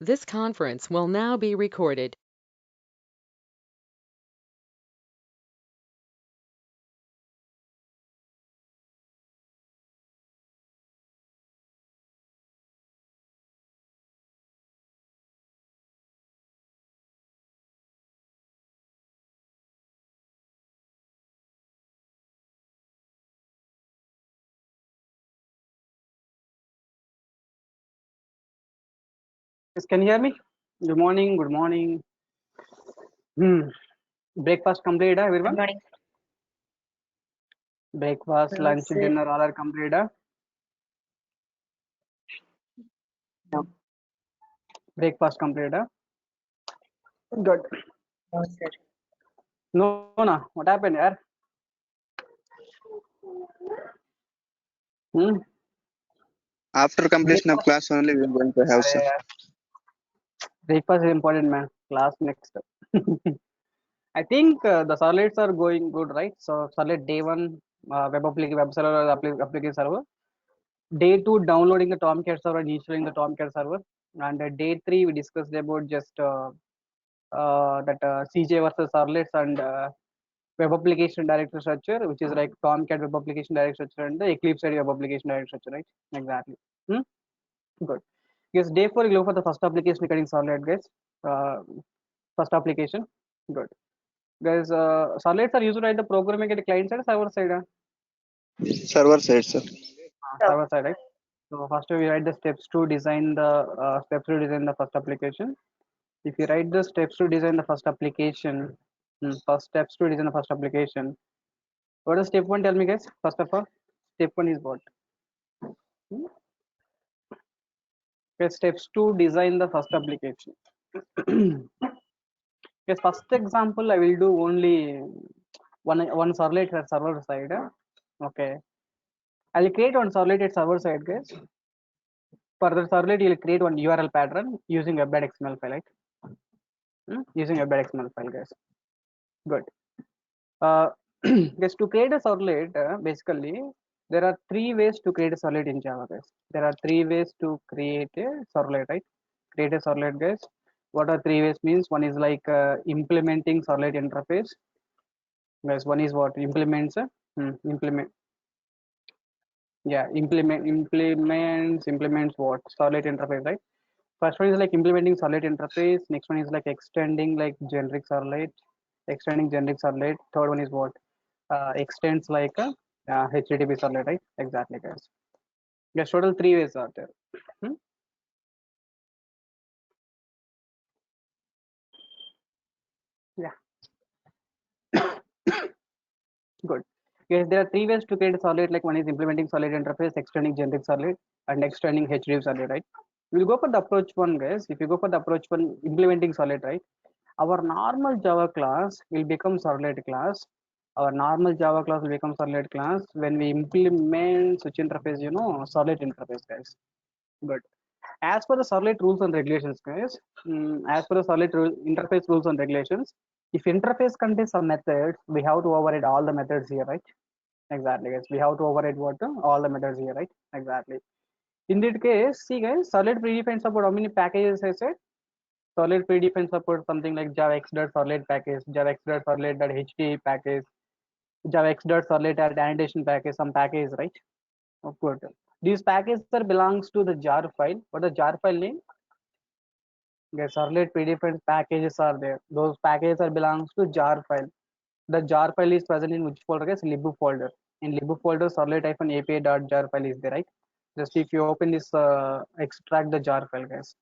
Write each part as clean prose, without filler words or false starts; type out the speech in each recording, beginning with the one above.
This conference will now be recorded. Yes, can you hear me? Good morning. Good morning. Hmm. Breakfast complete, Good everyone? morning. Breakfast, No, lunch, sir. dinner, all are complete. No, Breakfast complete. Good. no, sir. No, no. What happened, yaar? Hmm? After completion of Breakfast. class only, we are going to have, Arey sir. yaar, breakfast is important, man. Class next. I think the solids are going good, right? So solid day one, web server, application server. Day two, downloading the Tomcat server and installing the Tomcat server. And day three, we discussed about just that CJ versus servlets and web application directory structure, which is like Tomcat web application directory structure and the Eclipse ID web application directory structure, right? Exactly. Hmm? Good. Yes, day four, you go for the first application regarding Solid, guys. Uh, First application. Good. Guys, Solids are used to write the programming at the client side or server side? Server side, sir. So, Server side, right? So first we write the steps to design the first application. If you write the steps to design the first application, first steps to design the first application. What is step one? Tell me, guys. First of all, step one is what? Hmm? Okay, steps to design the first application. Yes, first example I will do only one servlet at server side. Okay, I'll create one servlet at server side, guys. For the servlet, you'll create one URL pattern using a bed XML file, right? Using a bed XML file, guys. Good. Uh, just to create a servlet, basically, there are three ways to create a servlet in Java, guys. There are three ways to create a servlet, right? Create a servlet, guys. What are three ways means? One is like implementing servlet interface. Guys, one is what implements. Implement. Yeah, implements what servlet interface, right? First one is like implementing servlet interface. Next one is like extending like generic servlet, extending generic servlet. Third one is what extends like a HTTP servlet, right? Exactly, guys. Yes, total three ways are there. Hmm? Yeah, good. Yes, there are three ways to create a solid. Like one is implementing solid interface, extending generic solid, and extending HTTP solid, right? We'll go for the approach one, guys. If you go for the approach one, implementing solid, right? Our normal Java class will become servlet class. Our normal Java class will become servlet class when we implement switch interface, solid interface, guys. Good. As per the servlet rules and regulations, guys, as per the interface rules and regulations, if interface contains some methods, we have to override all the methods here, right? Exactly, guys. We have to override what? All the methods here, right? Exactly. In that case, see, guys, solid predefined support how many packages I said? Solid predefined support something like javax.solid package, javax.solid.ht package, javax.solid annotation package, some package, right? Of course. These packages are belongs to the jar file. What the jar file name? Okay, servlet predefined packages are there. Those packages are belongs to jar file. The jar file is present in which folder? Guys, lib folder. In lib folder, servlet-api.jar file is there, right? Just if you open this, extract the jar file, guys.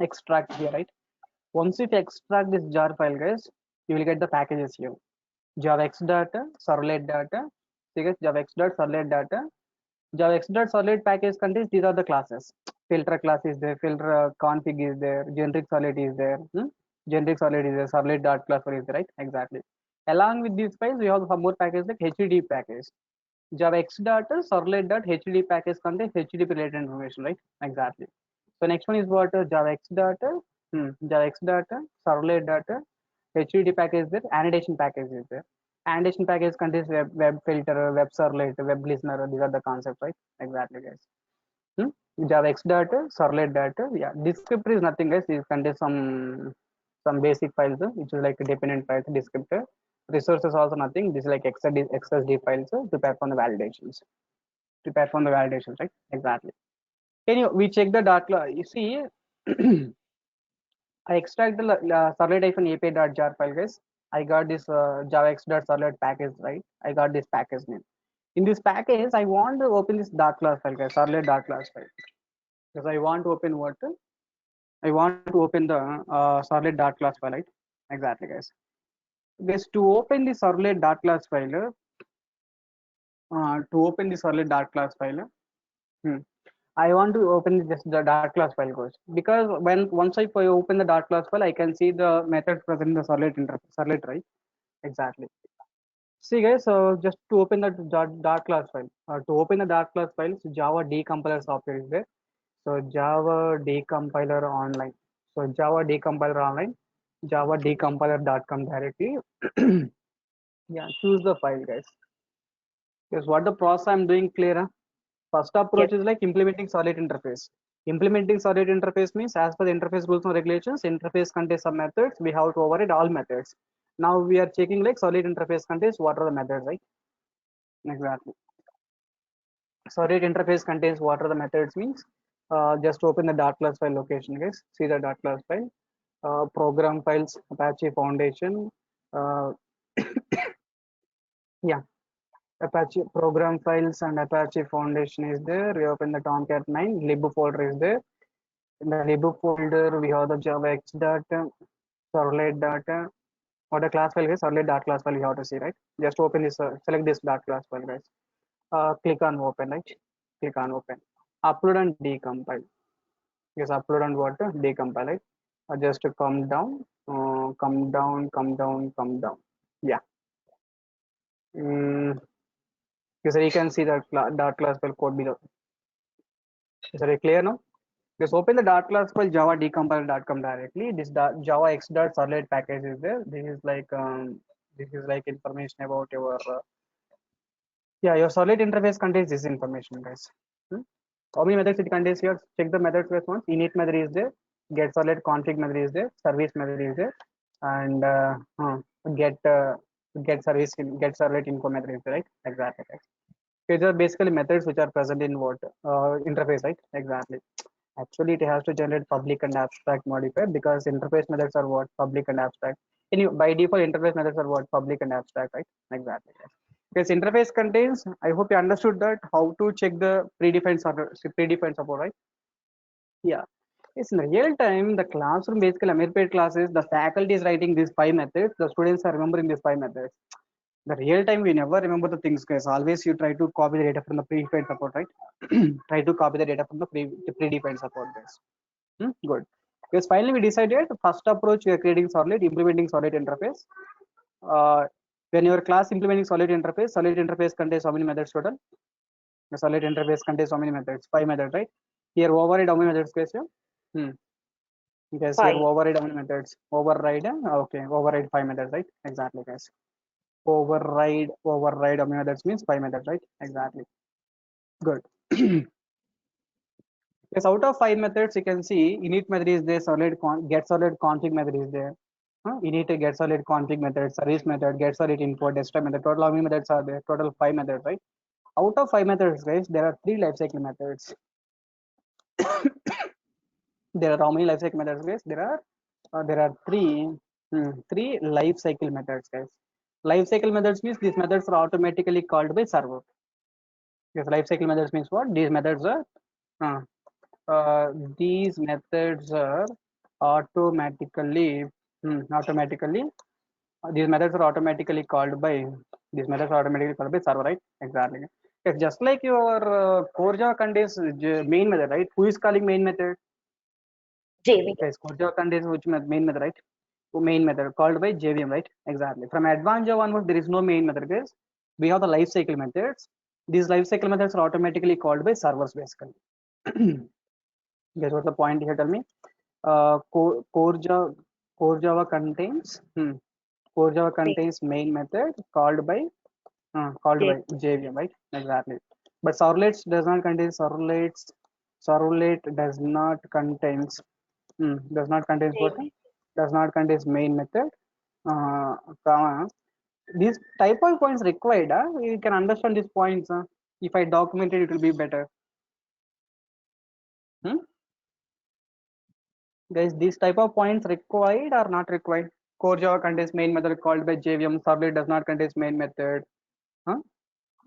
Extract here, right? Once you extract this jar file, guys, you will get the packages here. javax data, servlet data, see guys, javax dot servlet data, javax dot servlet package contains these are the classes. Filter class is there, filter config is there, generic solid is there, generic solid is there, servlet dot class is there, right? Exactly. Along with these files, we have some more packages like HTTP package. javax dot servlet dot HTTP package contains HTTP related information, right? Exactly. So next one is what javax data, javax data, servlet data, HTTP package is there, annotation package is there. Annotation package contains web filter, web servlet, web listener. These are the concepts, right? Exactly, guys. Hmm? Java X data, servlet data. Yeah, descriptor is nothing else. It contains some basic files, which is like a dependent files descriptor. Resources also nothing. This is like XSD files to perform the validations. To perform the validations, right? Exactly. Can you we check the data? You see, I extract the servlet-api.jar file, guys. I got this javax.servlet package, right? I got this package name. In this package, I want to open this dot class file, guys, servlet.class file. Because I want to open what? I want to open the servlet.class file, right? Exactly, guys. Guys, to open the servlet.class file, I want to open just the dart class file goes because once I open the dart class file, I can see the methods present in the servlet interface, servlet, right? Exactly. See guys, so just to open the dart class file, to open the dart class file, so Java decompiler software is there. So Java decompiler online. So Java decompiler online, Java decompiler.com directly. Yeah, choose the file, guys. Because what the process I'm doing clear, huh? First approach is like implementing solid interface. Implementing solid interface means as per the interface rules and regulations, interface contains some methods. We have to override all methods. Now we are checking like solid interface contains what are the methods, right? Exactly. Solid interface contains what are the methods means just open the dot class file location, guys. See the dot class file. Program files, Apache Foundation. Uh, yeah, Apache program files and Apache Foundation is there. We open the Tomcat 9, lib folder is there. In the lib folder, we have the Java X data, servlet data. What a class file is, servlet dot class file you have to see, right? Just open this, select this dot class file, guys. Click on open, right? Click on open. Upload and decompile. Yes, upload and what? Decompile, right? Just come down, come down, come down, come down. Yeah. Yes, sir, you can see that dot class file code below. Is that clear now? Just open the dot class file java decompiler.com directly. This java x dot servlet package is there. This is like information about your your solid interface contains this information, guys. How many methods it contains here? Check the methods response. Init method is there. Get solid config method is there. Service method is there, and get get service get servlet info method is there, right? Exactly. Right. These are basically methods which are present in what interface, right? Exactly. Actually, it has to generate public and abstract modifier because interface methods are what public and abstract. And you, by default, interface methods are what public and abstract, right? Exactly. Because interface contains, I hope you understood that how to check the predefined support, right? Yeah. Yes, in real time, the classroom basically Amirpet classes, the faculty is writing these 5 methods, the students are remembering these 5 methods. The real time we never remember the things, guys. Always you try to copy the data from the predefined support, right? Try to copy the data from the predefined support, guys. Good. Because finally we decided the first approach we are creating solid, implementing solid interface. When your class implementing solid interface contains how many methods total? The solid interface contains how many methods? 5 methods, right? Here override how many methods, guys? Yes, here 5. override how many methods? Override, okay, override 5 methods, right? Exactly, guys. Override how many methods means 5 methods, right? Exactly. Good. Yes, out of 5 methods, you can see init method is there, get solid config method is there. Init get solid config method, service method, get solid info, desktop method. Total how many methods are there? Total 5 methods, right? Out of 5 methods, guys, there are 3 lifecycle methods. There are how many lifecycle methods, guys? There are three lifecycle methods, guys. Lifecycle methods means these methods are automatically called by server. Yes, lifecycle methods means what? These methods are automatically these methods are automatically called by server, right? Exactly. Yes, just like your core Java contains main method, right? Who is calling main method? JVM. Yes, core Java contains which main method, right? Main method called by JVM, right? Exactly. From advanced Java onwards, there is no main method, guys. We have the lifecycle methods. These lifecycle methods are automatically called by servers, basically. Guess what's the point here? Tell me. Core Java contains main method called by JVM, right? Exactly. But servlets does not contain servlets. Servlet does not contains does not contains what? JB. Does not contains main method. Comma. These type of points required. You can understand these points. If I document it, it will be better. Guys, these type of points required or not required? Core Java contains main method called by JVM. Servlet does not contains main method.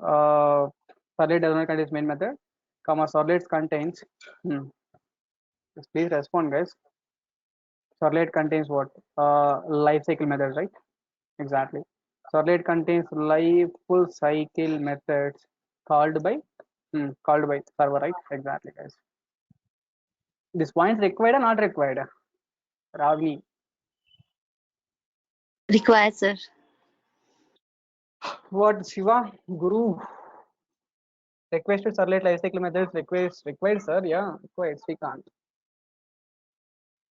Servlet does not contains main method. Comma servlet contains. Just please respond, guys. Servlet contains what? Life cycle methods, right? Exactly. Servlet contains life full cycle methods called by server, right? Exactly, guys. These points required or not required? Ravni. Required, sir. What Shiva? Guru. Requested servlet lifecycle methods required, sir. Yeah, required. Srikanth.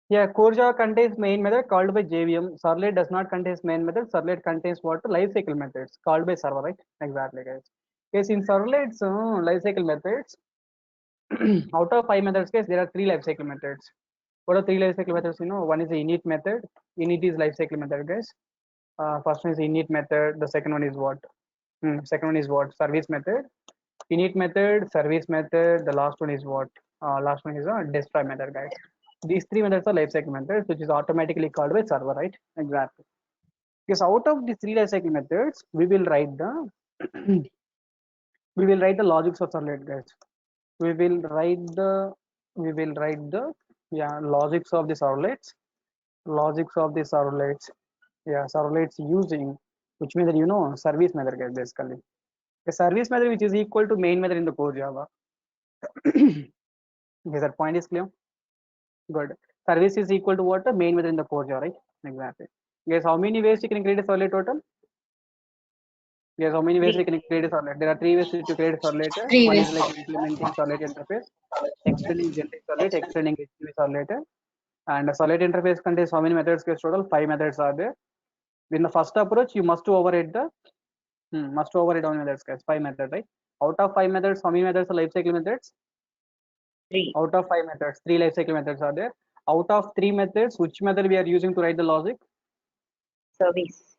Yeah, core Java contains main method called by JVM. Servlet does not contains main method. Servlet contains what? Lifecycle methods called by server, right? Exactly, guys. Yes, in servlet's lifecycle methods, out of 5 methods, case there are 3 lifecycle methods. What are 3 lifecycle methods? You know, one is the init method. Init is lifecycle method, guys. First one is init method. The second one is what? Second one is what? Service method. Init method, service method. The last one is what? Last one is a destroy method, guys. These 3 methods are lifecycle methods, which is automatically called by server, right? Exactly. Because out of these 3 lifecycle methods, we will write the logics of servlet, guys. We will write the logics of the servlets, servlets using, which means that you know service method, guys, basically. A service method which is equal to main method in the core Java. Okay, that point is clear. Good. Service is equal to what? Main method in the core Java, right? Exactly. Guys, how many ways you can create a servlet total? Yes, how many ways you can create a servlet? There are 3 ways to create a servlet. Three One is ways. like implementing servlet interface, extending generic servlet, extending HTTP servlet. And a servlet interface contains how many methods? Guys, total 5 methods are there. In the first approach, you must override the how many methods, guys? 5 methods, right? Out of 5 methods, how many methods are lifecycle methods? 3. Out of 5 methods, 3 lifecycle methods are there. Out of 3 methods, which method we are using to write the logic? Service.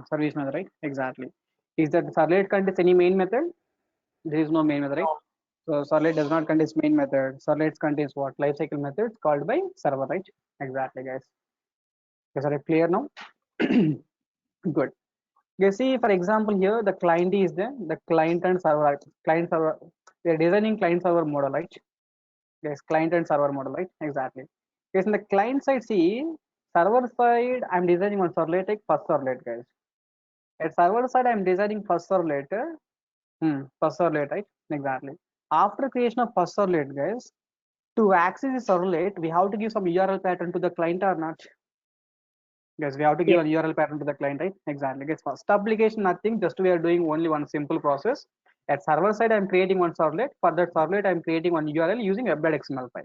Service method, right? Exactly. Is that servlet contains any main method? There is no main method, right? So servlet does not contain main method. Servlet contains what? Lifecycle methods called by server, right? Exactly, guys. Is that clear now? Good. You see, for example, here the client is there. The client and server. Client server. We are designing client server model, right? Yes, client and server model, right? Exactly. Yes, in the client side, see, server side, I'm designing one servlet, like first servlet, guys. At server side, I'm designing first servlet. First servlet, right? Exactly. After creation of first servlet, guys, to access the servlet, we have to give some URL pattern to the client or not? Yes, we have to give a URL pattern to the client, right? Exactly. Guys, first application, nothing, just we are doing only one simple process. At server side, I'm creating one servlet. For that servlet, I'm creating one URL using web.xml file.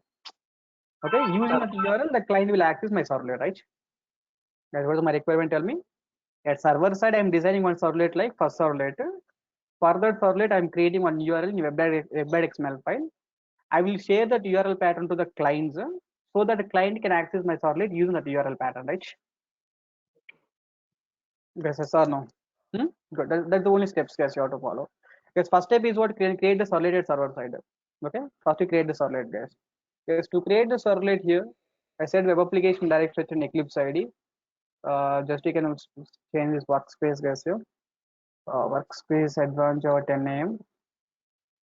Okay, using that URL, the client will access my servlet, right? That's what my requirement tell me. At server side, I'm designing one servlet like first servlet. For that servlet, I'm creating one URL in web.xml file. I will share that URL pattern to the clients so that the client can access my servlet using that URL pattern, right? Yes or no? Good. That's the only steps, guys, you have to follow. Yes, first step is what? Create the servlet at server side. Okay, first you create the servlet, guys. Yes, to create the servlet here, I said web application directory in Eclipse ID. Just you can change this workspace, guys, here. Workspace advanced Java 10 AM.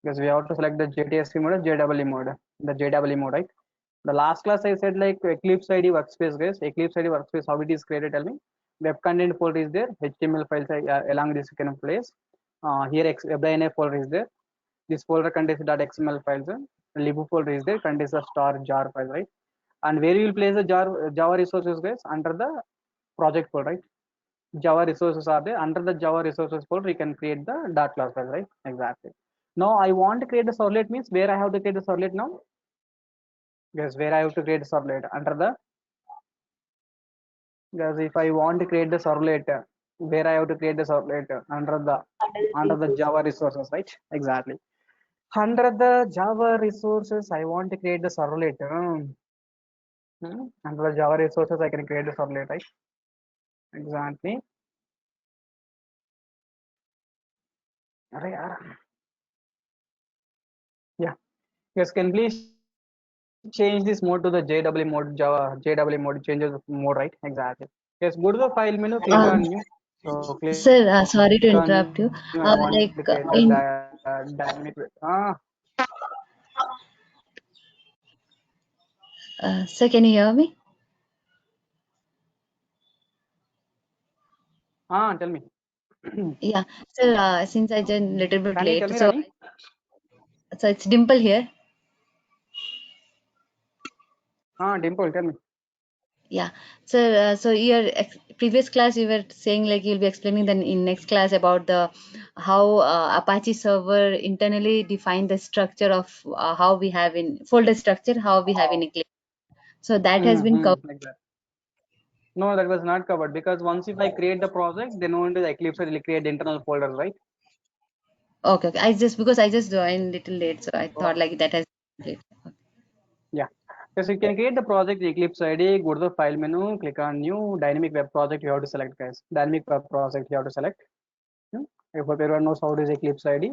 Because we have to select the JTSP mode or JEE mode. The JEE mode, right? The last class I said like Eclipse ID workspace, guys. Eclipse ID workspace, how it is created, tell me. Web content folder is there, HTML files along this kind of place. Here WebINF folder is there. This folder contains .xml files. Libu folder is there, contains the star jar file, right? And where you will place the Java resources, guys? Under the project folder, right? Java resources are there. Under the Java resources folder, you can create the class file, right? Exactly. Now I want to create the servlet, means where I have to create the servlet now? Yes, where I have to create the servlet under the, because if I want to create the servlet, where I have to create the servlet under the Java resources, right? Exactly. Under the Java resources, I want to create the servlet. Under the Java resources, I can create the servlet, right? Exactly. अरे यार. Yeah. Yes, can please change this mode to the JW mode, Java JW mode changes mode, right? Exactly. Yes, go to the file menu, click Uh, on new. So click Sir, sorry to on interrupt you. new. I want Like to create the in dynamic. sir, can you hear me? Tell me. Yeah, sir. Since I joined little bit Rani, tell late, me, so Rani. it's Dimple here. Dimple, tell me. Yeah, sir. So your previous class, you were saying like you'll be explaining then in next class about the how Apache server internally define the structure of how we have in folder structure, how we have in Eclipse. So that has been covered. Like that. No, that was not covered because once if I create the project, then only the Eclipse will create the internal folders, right? Okay, okay. I just because I just joined little late, so I Oh, thought like that has been complete. yeah. Yes, you can create the project Eclipse ID, go to the file menu, click on new dynamic web project. You have to select, guys. Dynamic web project you have to select. Hmm. If everyone knows how it is Eclipse ID,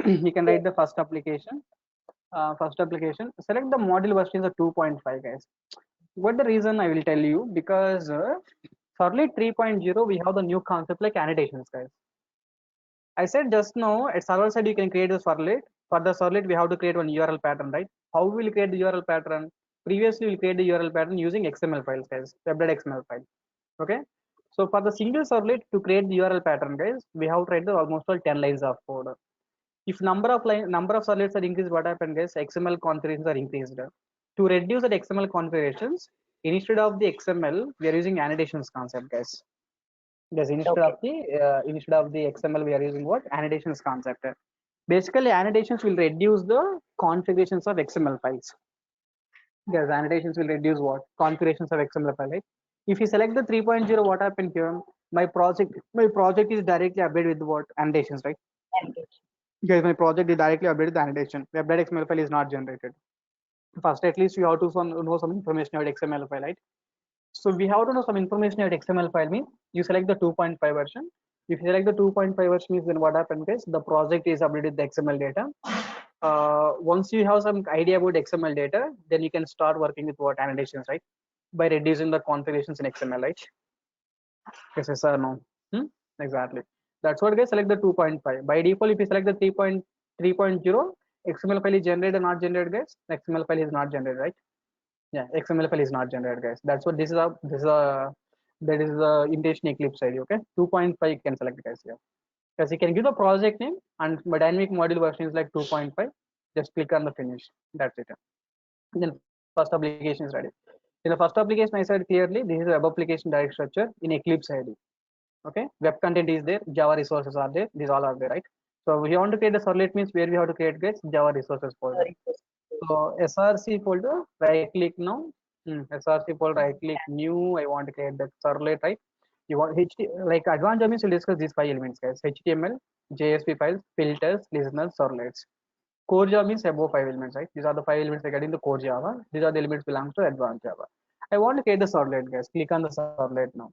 you can write the first application. Select the module version is a 2.5, guys. What the reason I will tell you because Servlet 3.0 we have the new concept like annotations, guys. I said just now at server side you can create a servlet. For the servlet we have to create one URL pattern, right? How will we create the URL pattern? Previously we'll create the URL pattern using XML files, guys. Web.xml file. Okay. So for the single servlet to create the URL pattern, guys, we have to write the almost all 10 lines of code. If number of servlets are increased, what happens, guys? XML configurations are increased. To reduce that XML configurations, instead of the XML, we are using annotations concept, guys. Yes, Okay. instead of the XML, we are using what? Annotations concept. Basically, annotations will reduce the configurations of XML files. Yes, annotations will reduce what? Configurations of XML file, right? If you select the 3.0, what happened here? My project is directly updated with what? Annotations, right? Guys, my project is directly updated the annotation. Web.xml file is not generated. First, at least you have to know some information about XML file, right? So we have to know some information about XML file means you select the 2.5 version. If you select the 2.5 version means then what happens is the project is updated the XML data. Once you have some idea about XML data, then you can start working with what annotations, right? By reducing the configurations in XML, right? Yes or no? Exactly. That's what, guys, select the 2.5. By default, if you select the 3.0, XML file is generated or not generated, guys? XML file is not generated, right? Yeah, XML file is not generated, guys. That's what that is the intention Eclipse ID. Okay, 2.5 you can select, guys, here. Because you can give the project name and my dynamic module version is like 2.5. Just click on the finish. That's it. Then first application is ready. In the first application, I said clearly this is a web application direct structure in Eclipse ID. Okay, web content is there, Java resources are there, these all are there, right? So we want to create a servlet means where we have to create, guys, Java resources folder. So src folder, right click now. Src folder, right click new. I want to create that servlet, right? You want like advanced Java means we'll discuss these 5 elements, guys. HTML, JSP files, filters, listeners, servlets. Core Java means above 5 elements, right? These are the 5 elements regarding the core Java. These are the elements belongs to advanced Java. I want to create the servlet, guys. Click on the servlet now.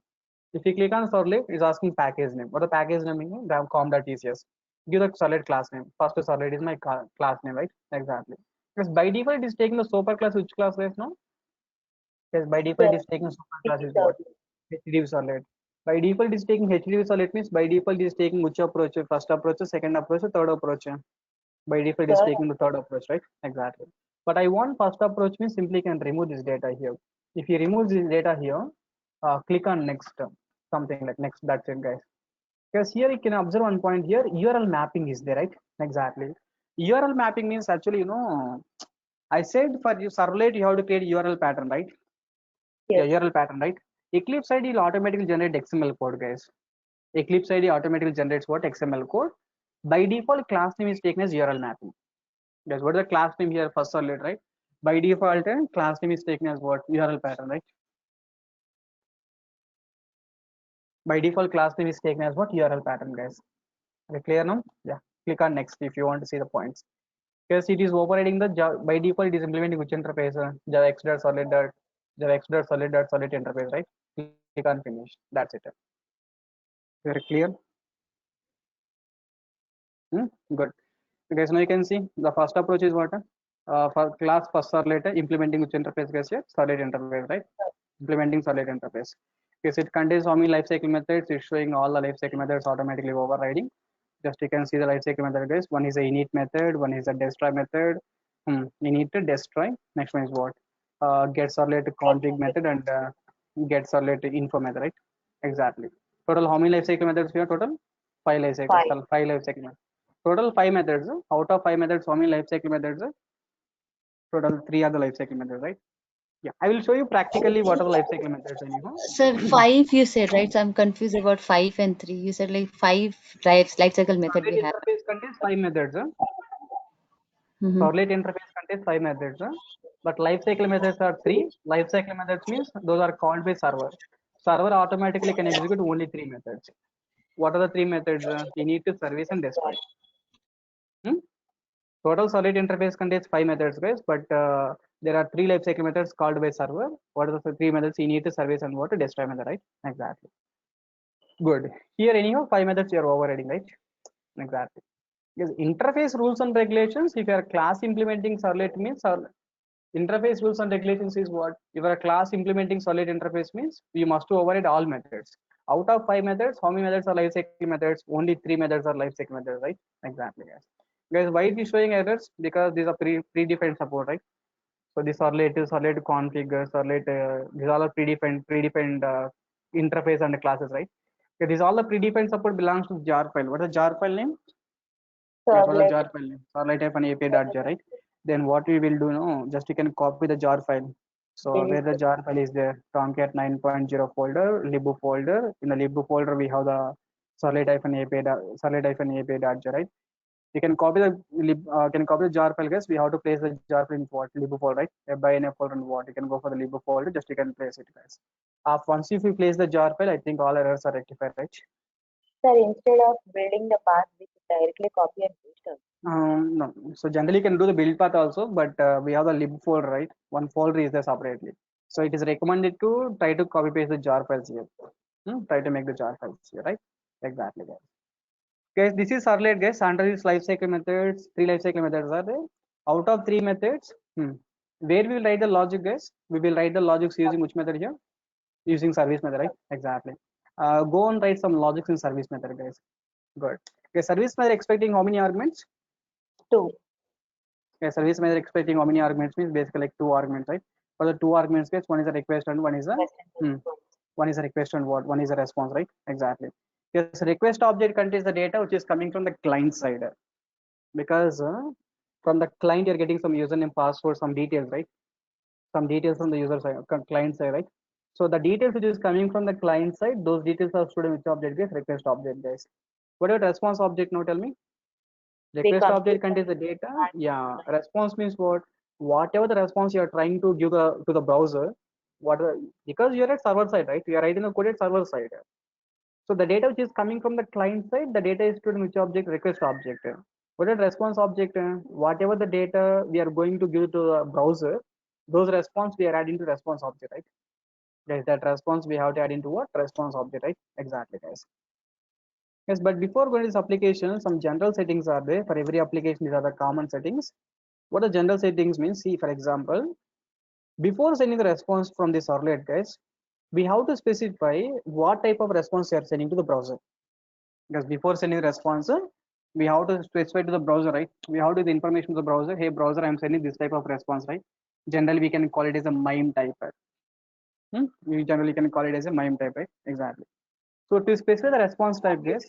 If you click on servlet, it's asking package name. What the package name is? com.tcs. Give the servlet class name. First servlet is my class name, right? Exactly. Because by default, it is taking the super class. Which class is now? Yes, by default, it is taking super class is what? HDV servlet. By default, it is taking HDV servlet means by default, it is taking which approach? First approach, second approach, third approach. By default, it is taking the third approach, right? Exactly. But I want first approach means simply can remove this data here. If you remove this data here, click on next, something like next. That's it, guys. Because here you can observe one point here, URL mapping is there, right? Exactly. URL mapping means actually, I said for you servlet, you have to create URL pattern, right? Yeah, Yes. URL pattern, right? Eclipse ID will automatically generate XML code, guys. Eclipse ID automatically generates what? XML code. By default, class name is taken as URL mapping. Guys, what is the class name here? First servlet, right? By default, class name is taken as what? URL pattern, right? By default, class name is taken as what? URL pattern, guys. Okay, clear now? Yeah. click on next if you want to see the points. Because it is overriding the by default, it is implementing which interface? Java X dot solid dot Java X dot solid interface, right? Click on finish. That's it. Very clear. Good. Guys, now you can see the first approach is what? For class first servlet implementing which interface, guys? Solid interface, right? Implementing solid interface. Because it contains how many lifecycle methods, it's showing all the lifecycle methods automatically overriding. Just you can see the lifecycle method, guys. One is a init method, one is a destroy method. Init to destroy. Next one is what? Get servlet config method and get servlet info method, right? Exactly. Total how many lifecycle methods we have total? 5 lifecycle. 5 lifecycle methods. Total 5 methods. Out of 5 methods, how many lifecycle methods? Total 3 are the lifecycle methods, right? Yeah, I will show you practically what are the lifecycle methods anyhow. Sir, 5 you said, right? So I'm confused about 5 and 3. You said like 5 life cycle method Servlet we have. interface contains 5 methods. Mm-hmm. Servlet interface contains 5 methods. But lifecycle methods are 3. Lifecycle methods means those are called by server. Server automatically can execute only 3 methods. What are the 3 methods? Init, service, and destroy. Total solid interface contains 5 methods, guys, but there are 3 lifecycle methods called by server. What are the 3 methods? Init, service, and what? Destroy method, right? Exactly. Good. Here, anyhow, 5 methods you are overriding, right? Exactly. Because interface rules and regulations, if you are class implementing servlet means interface rules and regulations is what? If you are a class implementing solid interface means you must override all methods. Out of 5 methods, how many methods are lifecycle methods? Only 3 methods are lifecycle methods, right? Exactly, guys. Guys, why it is showing errors? Because these are predefined support, right? So these servlet config, servlet, these all are predefined interface and classes, right? Okay, these all the predefined support belongs to jar file. What is the jar file name? Yes, what is the jar file name? Servlet-api.jar, right? Then what we will do now, just you can copy the jar file. So where the jar file is there, Tomcat 9.0 folder, lib folder. In the lib folder, we have the servlet-api.jar, right? You can copy the jar file, guys. We have to place the jar file in what? Lib folder, right? By folder and what? You can go for the lib folder, just you can place it, guys. Once if you place the jar file, I think all errors are rectified, right? Sir, instead of building the path, we could directly copy and paste it. No. So generally you can do the build path also, but we have the lib folder, right? One folder is there separately. So it is recommended to try to copy paste the jar files here. Try to make the jar files here, right? Exactly, guys. Guys, this is servlet, guys. Under these lifecycle methods, 3 lifecycle methods are there. Out of 3 methods, where we will write the logic, guys? We will write the logics using which method here? Using service method, right? Exactly. Go and write some logics in service method, guys. Good. Okay, service method expecting how many arguments? 2. Okay, service method expecting how many arguments means basically like 2 arguments, right? For the 2 arguments, guys, one is a request and one is a one is a request and what? One is a response, right? Exactly. Yes, request object contains the data which is coming from the client side, because from the client you're getting some username, password, some details, right? Some details from the user side, client side, right? So the details which is coming from the client side, those details are stored in which object, guys? Request object, guys. What about response object? Now tell me. Request object contains the data. Yeah, response means what? Whatever the response you are trying to give to the browser, because you're at server side, right? You are writing a code at server side. So the data which is coming from the client side, the data is stored in which object? Request object. What is response object? Whatever the data we are going to give to the browser, those response we are adding to response object, right? Guys, that response we have to add into what? Response object, right? Exactly, guys. Yes, but before going to this application, some general settings are there. For every application, these are the common settings. What the general settings means? See, for example, before sending the response from the servlet, guys, we have to specify what type of response you are sending to the browser. Because before sending the response, we have to specify to the browser, right? We have to the information to the browser. Hey, browser, I'm sending this type of response, right? Generally, we can call it as a MIME type. We generally can call it as a MIME type, right? Exactly. So to specify the response type, guys,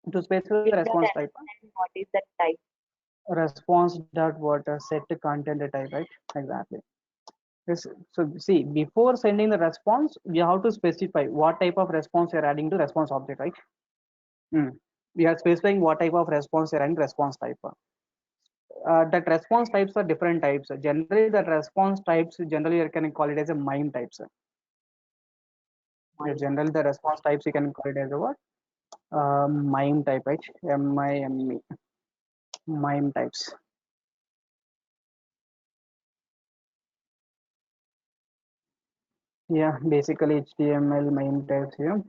to specify the response type, What is that type? response dot what set content type, right? Exactly. Yes. So see, before sending the response, we have to specify what type of response you're adding to response object, right? We are specifying what type of response you're adding response type. That response types are different types. Generally, that response types generally you can call it as a MIME types. Generally, the response types you can call it as a what? MIME type, right? MIME, MIME types. Yeah, basically HTML MIME types here.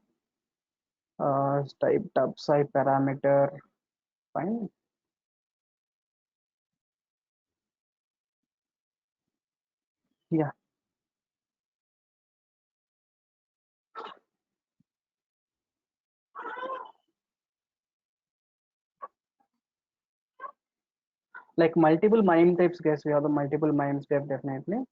Type, type parameter, fine. Yeah. Like multiple MIME types, guys. We have the multiple MIME type definitely.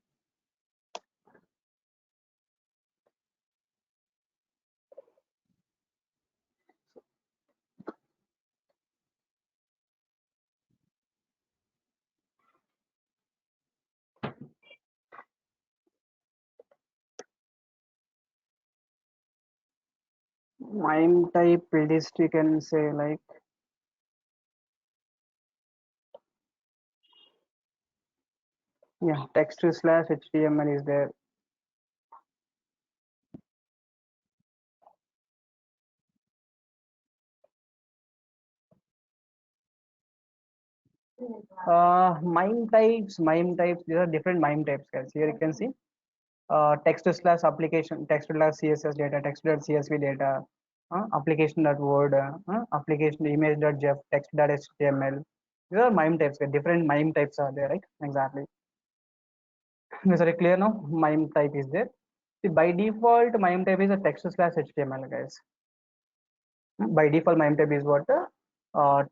MIME type list you can say like yeah, text to slash HTML is there. MIME types, these are different MIME types, guys. Here you can see text to slash application, text to slash CSS data, text dot CSV data, application dot word, application image dot JEF, text dot HTML. These are MIME types. Different MIME types are there, right? Exactly. Is it clear now? MIME type is there. See, by default, MIME type is a text to slash HTML, guys. By default, MIME type is what?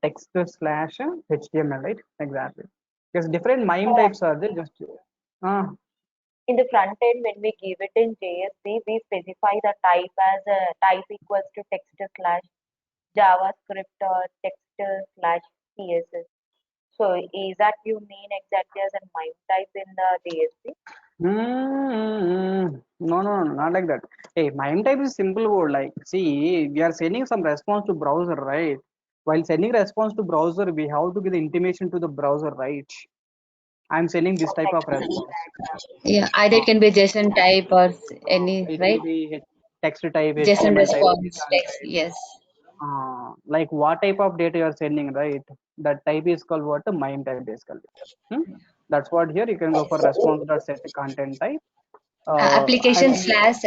Text to slash HTML, right? Exactly. Because different MIME types are there. Just In the front end, when we give it in JSP, we specify the type as a type equals to text slash JavaScript or text slash CSS. So is that you mean exactly as a MIME type in the DSP? No, not like that. Hey, MIME type is simple word. Like, see, we are sending some response to browser, right? While sending response to browser, we have to give the intimation to the browser, right? I'm sending this type of response. Yeah, either it can be JSON type or any, It right? will be text type, JSON HTML type, response JSON text. type. Yes. Like what type of data you are sending, right? That type is called what? A MIME type basically. That's what here you can go for response.set content type. Application And slash,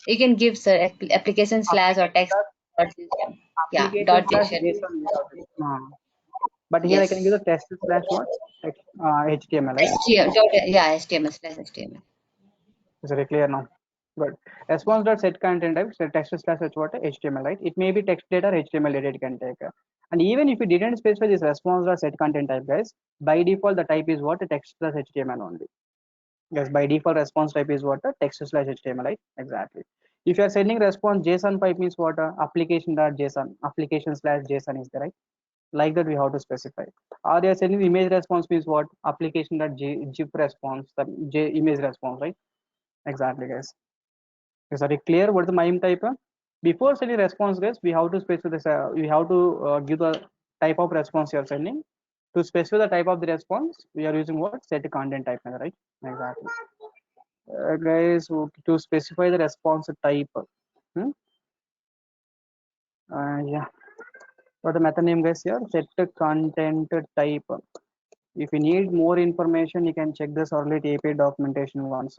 you can give application slash or application text. dot Dot, yeah, application dot slash JSON. JSON we have to. But here I can give Yes. the test slash what? HTML, right? HTML. Yeah, HTML slash HTML. Is it clear now? Good. Response.set content type, so text slash what? HTML, right? It may be text data or HTML data it can take. And even if you didn't specify this response.set content type, guys, by default the type is what? Text plus HTML only. Yes, by default response type is what? Text slash HTML, right? Exactly. If you are sending response JSON pipe means what? Application.json, application slash JSON is there, right? Like that we have to specify. Or they are sending image response means what? Application.gif response, the image response, right? Exactly, guys. Is that clear? What is the MIME type? Before sending response, guys, we have to specify this. We have to give the type of response you are sending. To specify the type of the response, we are using what? Set content type, right? Exactly. Guys, to specify the response type. Yeah. What the method name, guys? Here, set content type. If you need more information, you can check the Servlet API documentation once.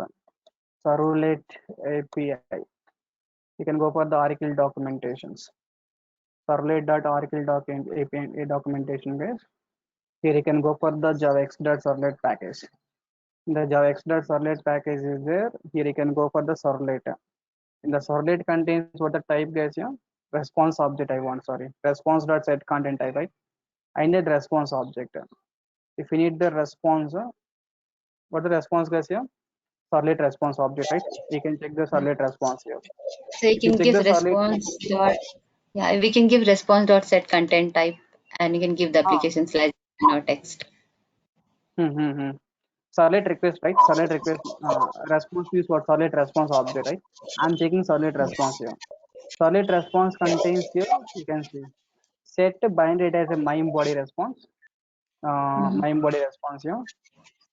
Servlet API. You can go for the Oracle documentations. Servlet.oracle API documentation, guys. Here you can go for the javax.servlet package. The javax.servlet package is there. Here you can go for the servlet. In the servlet contains what the type, guys? Yeah, response object. I want, sorry, response.set content type, right? I need response object. If you need the response, what the response, guys? Here, servlet response object, right? You can check the servlet response here. So you If you can check give the servlet, response dot, yeah, we can give response dot set content type, and you can give the application slash or text. Servlet request, right? Servlet request response is what? Servlet response object, right? I'm checking servlet response here. Servlet response contains here, you can see, set bind it as a MIME body response. MIME body response here.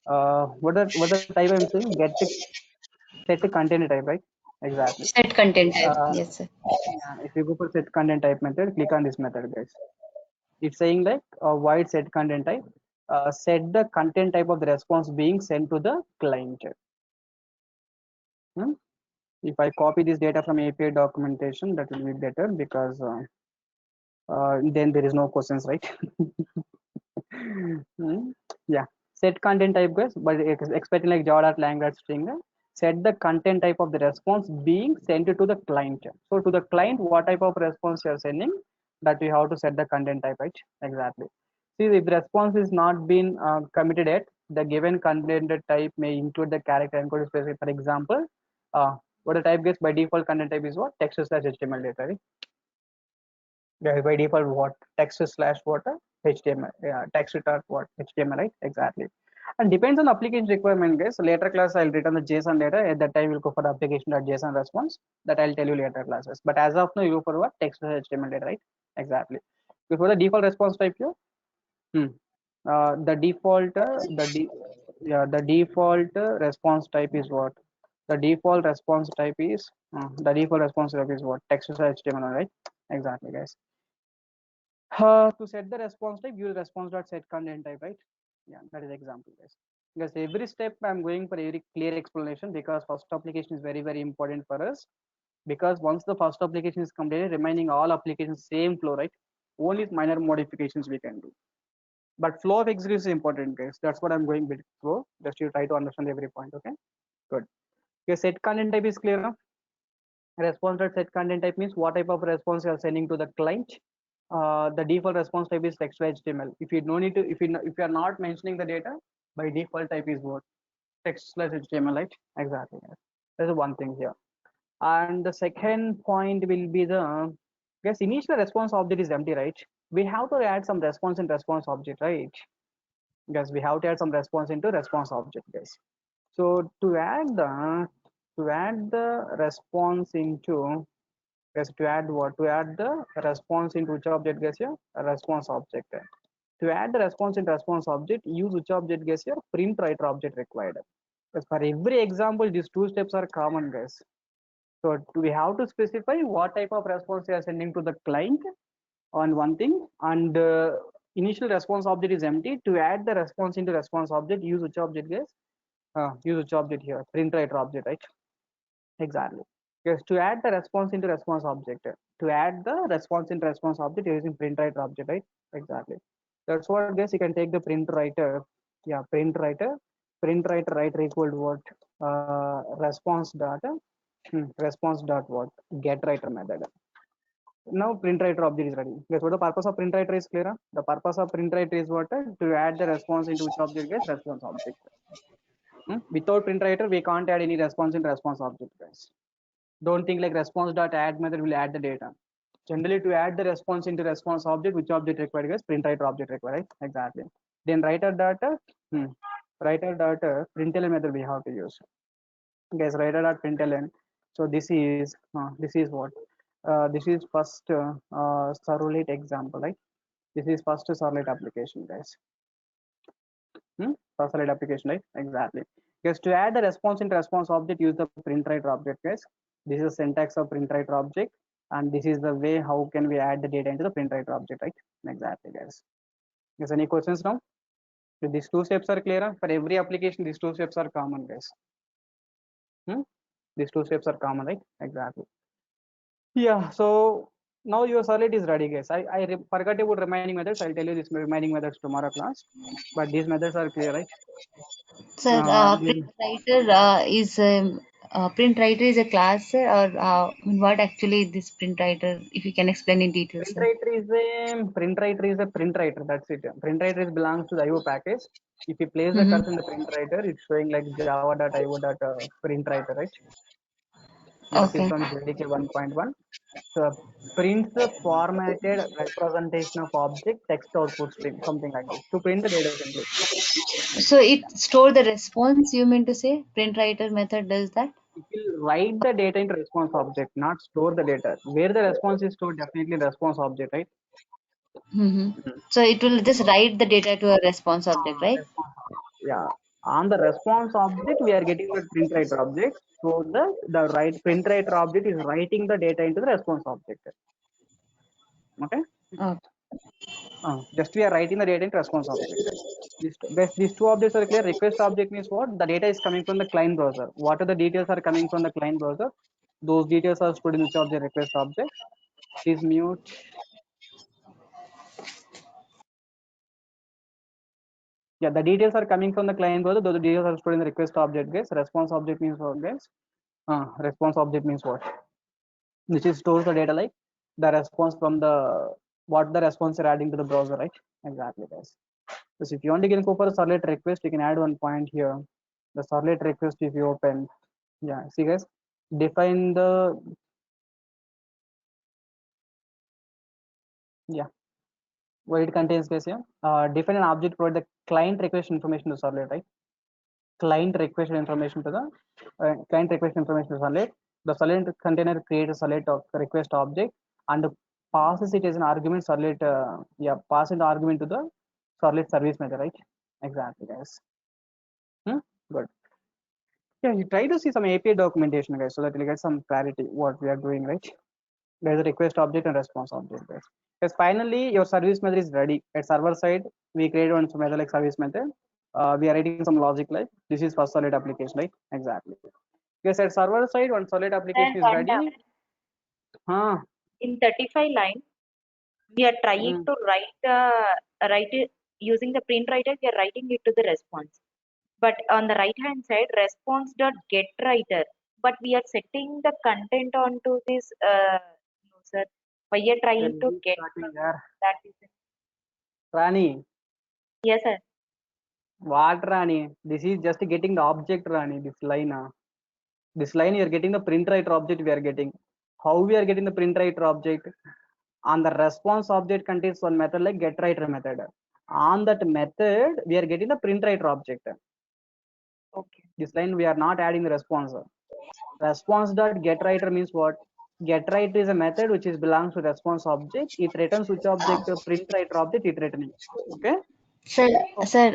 What the type I'm saying? Get set container type, right? Exactly. Set content type. Uh, Yes, sir. yeah, if you go for set content type method, click on this method, guys. It's saying like void set content type. Set the content type of the response being sent to the client. Hmm? If I copy this data from API documentation, that will be better because then there is no questions, right? Hmm? Yeah, set content type, guys, but expecting like java.lang string, set the content type of the response being sent to the client. So to the client, what type of response you are sending, that we have to set the content type, right? Exactly. See, if the response is not been committed yet, the given content type may include the character encoded specific. For example, what the type gets by default content type is what? Text slash HTML data, right? Yeah, by default what? Text slash what? HTML. Yeah, text dot what? HTML, right? Exactly. And depends on application requirement, guys. So later class I'll return the JSON data. At that time we'll go for the application.json response. That I'll tell you later classes. But as of now, you go for what? Text slash HTML data, right? Exactly. Before the default response type here, the default the default response type is what? The default response type is what? Text slash HTML, right? Exactly, guys. To set the response type, use response.set content type, right? Yeah, that is example, guys. Because every step I'm going for very clear explanation because first application is very, very important for us. Because once the first application is completed, remaining all applications same flow, right? Only minor modifications we can do. But flow of execution is important, guys. That's what I'm going with flow. Just you try to understand every point, okay? Good. Your set content type is clear now. Response.set content type means what type of response you are sending to the client. The default response type is text to HTML. If you no need to, if you are not mentioning the data, by default type is what? Text slash HTML, right? Exactly. That's one thing here. And the second point will be the, guess initial response object is empty, right? We have to add some response in response object, right? Guys, we have to add some response into response object, guys. So to add the response into, guys, to add what? To add the response into which object, guys? Here, a response object. To add the response in response object, use which object, guys? Here, print writer object required. Because for every example, these two steps are common, guys. So we have to specify what type of response you are sending to the client on one thing, and initial response object is empty. To add the response into response object, use which object, guys? Use which object here? Print writer object, right? Exactly. Yes, to add the response into response object. To add the response into response object using print writer object, right? Exactly. That's what, guys. You can take the print writer. Yeah, print writer. Print writer equal to what? Response data. Response dot what? Get writer method. Now print writer object is ready. Guess what the purpose of print writer is clear? The purpose of print writer is what? To add the response into which object? Guys, response object. Without print writer, we can't add any response in response object, guys. Don't think like response.add method will add the data. Generally, to add the response into response object, which object required, guys? Print writer object required, right? Exactly. Then writer data, writer data, println method we have to use. Guys, writer dot println. So this is what? This is first servlet example, right? This is first servlet application, guys. First servlet application, right? Exactly. Because to add the response into response object, use the print writer object, guys. This is the syntax of print writer object, and this is the way how can we add the data into the print writer object, right? Exactly, guys. Is any questions now? So these two steps are clear. For every application, these two steps are common, guys. These two steps are common, right? Exactly. Yeah, so now your solid is ready, guys. I forgot about remaining methods. I'll tell you these remaining methods tomorrow class, but these methods are clear, right? Sir, print writer is a class, sir, or what actually this print writer? If you can explain in detail, Print sir. writer is a print writer. That's it. Print writer is belongs to the IO package. If you place the cursor in the print writer, it's showing like java.io.print writer, right? This is Okay. from JDK 1.1. So prints the formatted representation of object text output stream, something like this, to print the data simply. So it store the response, you mean to say? Print writer method does that? It will write the data into response object, not store the data. Where the response is stored, definitely response object, right? So it will just write the data to a response object, right? Response object. Yeah. On the response object, we are getting the print writer object. So the right print writer object is writing the data into the response object. Okay. Okay. Just we are writing the data into response object. These two objects are clear. Request object means what? The data is coming from the client browser. What are the details are coming from the client browser? Those details are stored in which object? Request object. Please mute. Yeah, the details are coming from the client browser. Those details are stored in the request object, guys. Response object means what, guys? Response object means what? Which is stores the data like the response from the what the response are adding to the browser, right? Exactly, guys. So if you want to go for a servlet request, you can add one point here. The servlet request, if you open, yeah, see guys, define the what it contains, guys. Yeah, define an object provide the client request information to servlet, right? Client request information to the client request information to servlet. The servlet container creates a servlet of request object and passes it as an argument servlet. Yeah, pass the argument to the servlet service method, right? Exactly, guys. Good. Yeah, you try to see some API documentation, guys, so that you'll get some clarity what we are doing, right? There's a request object and response object, guys. Because finally, your service method is ready. At server side, we create one method like service method. We are writing some logic like this is for solid application, right? Exactly. Because at server side, one solid application And is one ready. in 35 line, we are trying to write it using the print writer. We are writing it to the response. But on the right hand side, response dot get writer. But we are setting the content onto this. No, sir. We are trying to get that. Is it. Rani, Yes, sir. what Rani? This is just getting the object, Rani. This line. This line you are getting the print writer object we are getting. How we are getting the print writer object? On the response object contains one method like get writer method. On that method, we are getting the print writer object. Okay. This line we are not adding the response. Response dot get writer means what? Get writer is a method which is belongs to response object. It returns which object? Print writer object it returning. Okay. Sir,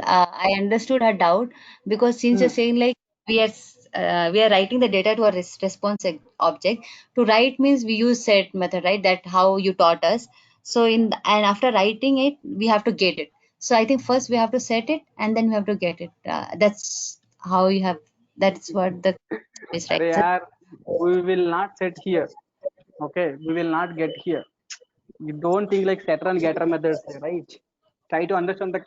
I understood her doubt because since you're saying like we are writing the data to a response object. To write means we use set method, right? That how you taught us. So and after writing it, we have to get it. So I think first we have to set it and then we have to get it. That's how you have. That's what the is, right? We will not set here. Okay, we will not get here. You don't think like setter and getter methods, right? Try to understand the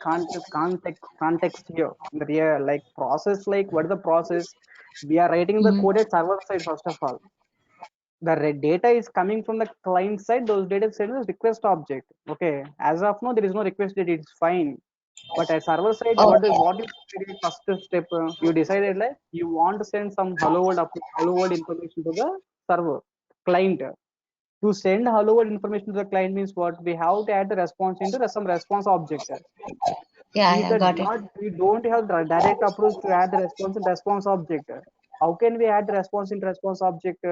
context here. The real like process, like what is the process? We are writing the code at server side first of all. The data is coming from the client side. Those data send is request object. Okay, as of now there is no request data. It's fine. But at server side, what is the first step? You decided like you want to send some hello world information to the server client. To send hello world information to the client means what? We have to add the response into some response object. Yeah, got it. We don't have the direct approach to add the response in response object. How can we add the response in response object?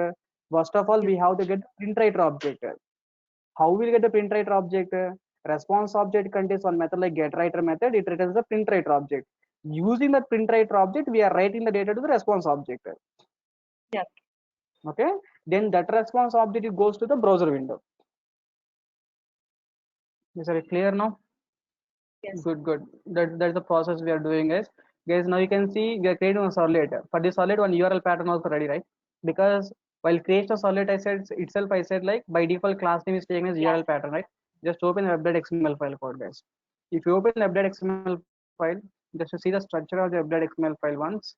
First of all, we have to get the print writer object. How will we get the print writer object? Response object contains one method like get writer method. It returns the print writer object. Using the print writer object, we are writing the data to the response object. Yeah. Okay. Then that response object it goes to the browser window. Is it clear now? Yes. Good. That's the process we are doing, guys. Guys, now you can see we are creating a solid. For this solid, one URL pattern also ready, right? Because while create a solid, I said like by default class name is taken as URL pattern, right? Just open the web.xml file code, guys. If you open the web.xml file, just to see the structure of the web.xml file once.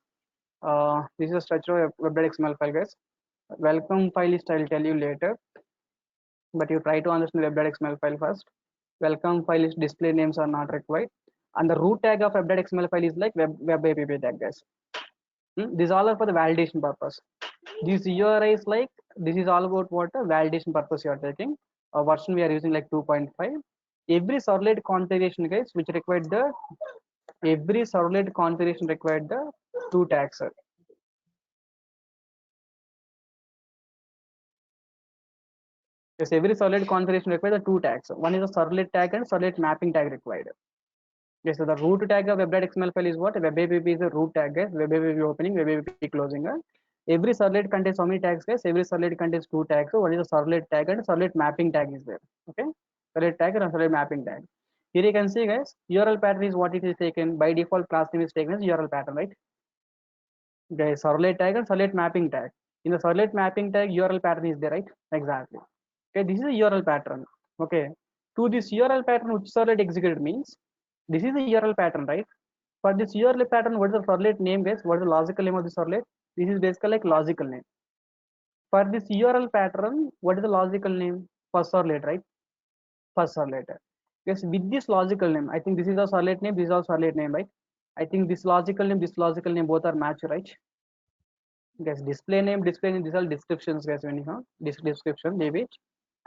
This is the structure of web.xml file, guys. Welcome file is I'll tell you later, but you try to understand the web.xml file first. Welcome file is display names are not required, and the root tag of web.xml file is like web app tag, guys. This all are for the validation purpose. This URI is like this is all about what validation purpose you are taking. Version we are using like 2.5. Every servlet configuration, guys, which required the every servlet configuration required the two tags. Yes, every servlet configuration required the two tags. One is a servlet tag and servlet mapping tag required. Yes, so the root tag of web.xml file is what? Web-app is a root tag, guys. Web-app opening, Web-app closing. Every servlet contains how many tags, guys? Every servlet contains 2 tags. So what is a servlet tag and servlet mapping tag is there? Okay, servlet tag and servlet mapping tag. Here you can see, guys, URL pattern is what it is taken. By default, class name is taken as URL pattern, right? Guys, servlet tag and servlet mapping tag. In the servlet mapping tag, URL pattern is there, right? Exactly. Okay, this is a URL pattern. Okay, to this URL pattern, which servlet executed means this is the URL pattern, right? For this URL pattern, what is the servlet name, guys? What is the logical name of the servlet? This is basically like logical name. For this URL pattern, what is the logical name? First servlet, right? First servlet. Yes, with this logical name, I think this is a servlet name, this is also servlet name, right? I think this logical name, both are matched, right? Yes, display name, these are descriptions, guys. When you know this description, maybe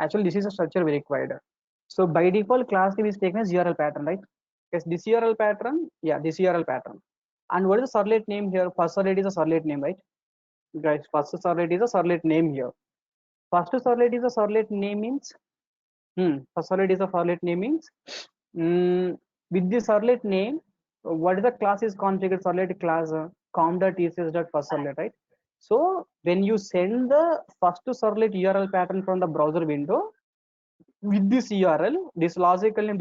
actually this is a structure we required. So by default, class name is taken as URL pattern, right? Yes, this URL pattern, yeah, this URL pattern. And what is the servlet name here? First servlet is a servlet name, right? Guys, first servlet is a servlet name here. First servlet is a servlet name means, first servlet is a servlet name means, with the servlet name, what is the class is configured? Servlet class com.tcs.first servlet, right? So when you send the first servlet URL pattern from the browser window with this URL, this logical name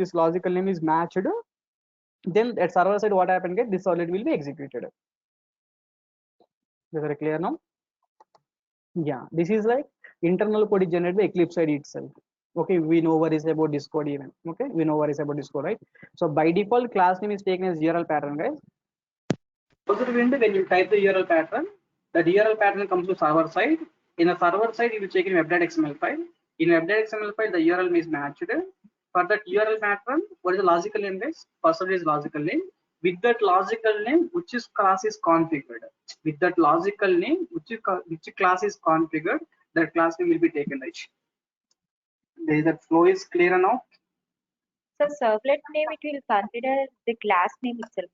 is matched, then at server side what happened, get this servlet will be executed. Is that clear now? Yeah, this is like internal code is generated by Eclipse side itself. Okay, we know what is about this code even. Okay, we know what is about this code, right? So by default, class name is taken as URL pattern, guys. Browser window, when you type the URL pattern, that URL pattern comes to server side. In the server side, you will check in web.xml file. In web.xml file, the URL is matched. For that URL pattern, what is the logical name, guys? First is logical name. With that logical name, which is class is configured. With that logical name, which class is configured, that class name will be taken, right? That flow is clear now. So servlet name, it will consider the class name itself.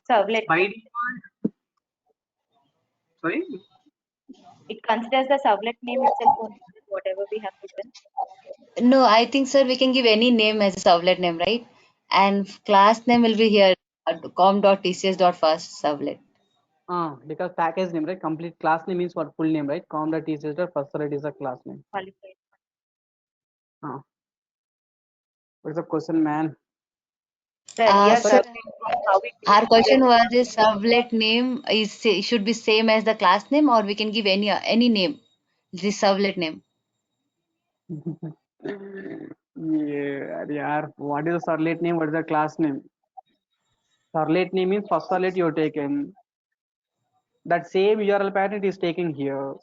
Servlet. By default, sorry. It considers the servlet name itself only, whatever we have given. No, I think, sir, we can give any name as a servlet name, right? And class name will be here com.tcs.first servlet. Because package name, right? Complete class name means what? Full name, right? com.tcs first servlet is a class name. Qualified. What's the question, man? Sir, here Sir, how it our is question was this servlet name should be same as the class name, or we can give any name, this servlet name. Yeah, what is the servlet name? What is the class name? Servlet name means first servlet you have taken. That same URL pattern is taken here.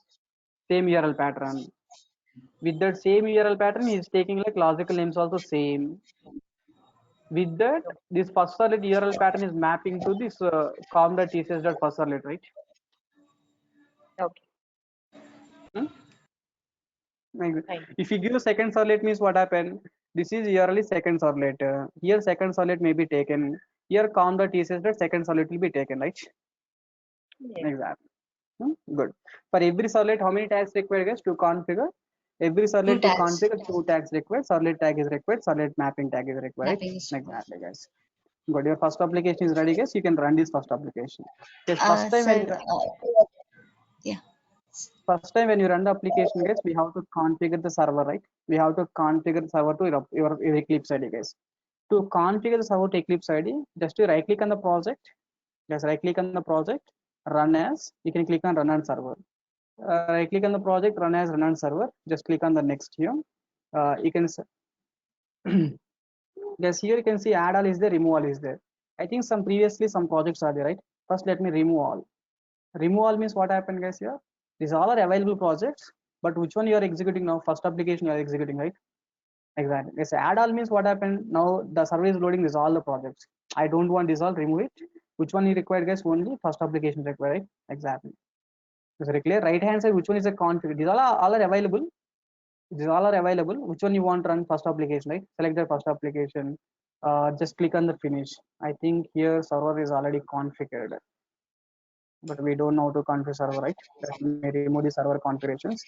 Same URL pattern. With that same URL pattern, he is taking like logical names also same. With that, this first servlet URL pattern is mapping to this com.tcs.first servlet, right? Okay. Right. If you give a second servlet means what happened? This is URL is second servlet. Here second servlet may be taken. Here com.tcs second servlet will be taken, right? Yes. Exactly. Good. For every servlet, how many tags required, guys, to configure? Every servlet to configure 2 tags required. Servlet tag is required. Servlet mapping tag is required. Exactly, guys. Good. Your first application is ready, guys. You can run this first application. Yes, first time when yeah. First time when you run the application, guys, we have to configure the server, right? We have to configure the server to your Eclipse ID, guys. To configure the server to Eclipse ID, just to right click on the project. Just right click on the project, run as. You can click on run on server. Right click on the project, run as run on server. Just click on the next here. You can yes, here you can see add all is there, remove all is there. I think some projects are there, right? First, let me remove all. Remove all means what happened, guys? Here, these all are available projects, but which one you are executing now? First application you are executing, right? Exactly. Yes, add all means what happened? Now the server is loading this all the projects. I don't want this all, remove it. Which one you require, guys? Only first application required, right? Exactly. Is it clear? Right hand side, which one is a config? These all are available. These all are available. Which one you want to run first application, right? Select the first application. Just click on the finish. I think here server is already configured, but we don't know how to configure server, right? Let me remove the server configurations.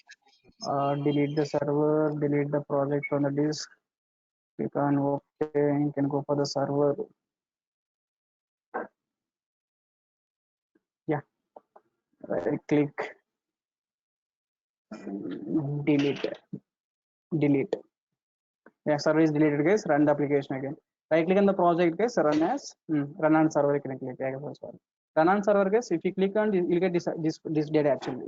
Delete the server, delete the project from the disk. Click on OK. You can go for the server. right click, delete. Yeah, server is deleted, guys. Run the application again. Right click on the project, guys. Run as run on server. You can click. Yeah, run on server, guys. If you click on, you'll get this data actually.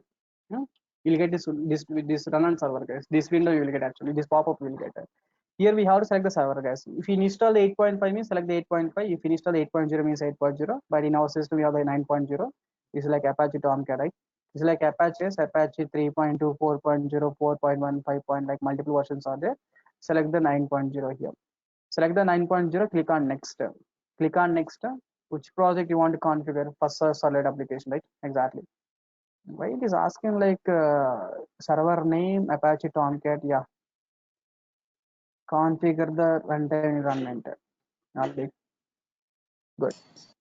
Hmm? You'll get this run on server, guys. This window you will get actually. This pop up you will get. Here we have to select the server, guys. If you install the 8.5 means select the 8.5. If you install the 8.0 means 8.0. But in our system we have the 9.0. This is like Apache Tomcat, right? This is like Apache, Apache 3.2, 4.0, 4.1, 5. Like multiple versions are there. Select the 9.0 here. Select the 9.0, click on next. Click on next. Which project you want to configure? First solid application, right? Exactly. Why it is asking like server name Apache Tomcat? Yeah. Configure the runtime environment. Okay. Good.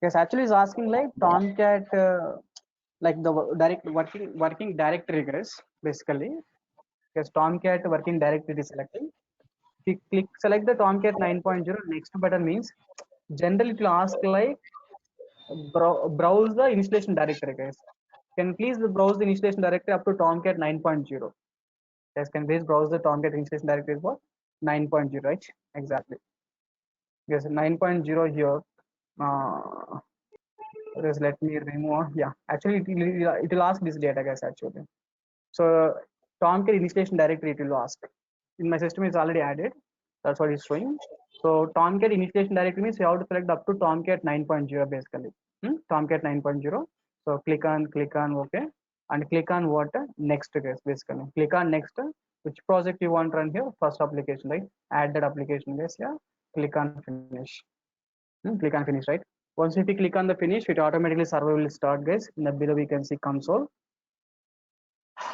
Yes, actually is asking like Tomcat, like the direct working directory, guys. Basically, yes, Tomcat working directory is selecting. If you click select the Tomcat 9.0, next button means generally it will ask like browse the installation directory, guys. Can please browse the installation directory up to Tomcat 9.0. Yes, can please browse the Tomcat installation directory for 9.0, right? Exactly. Yes, 9.0 here. Just let me remove. Yeah, actually it will ask this data, guys. Actually, so Tomcat installation directory it will ask. In my system is already added. That's what it's showing. So Tomcat initialization directory means you have to select up to Tomcat 9.0 basically. Tomcat 9.0. So click on OK and click on what next, guys. Basically click on next. Which project you want to run here? First application, right? Add that application, guys. Yeah. Click on finish. Click on finish, right? Once if you click on the finish, it automatically server will start, guys. In the below we can see console.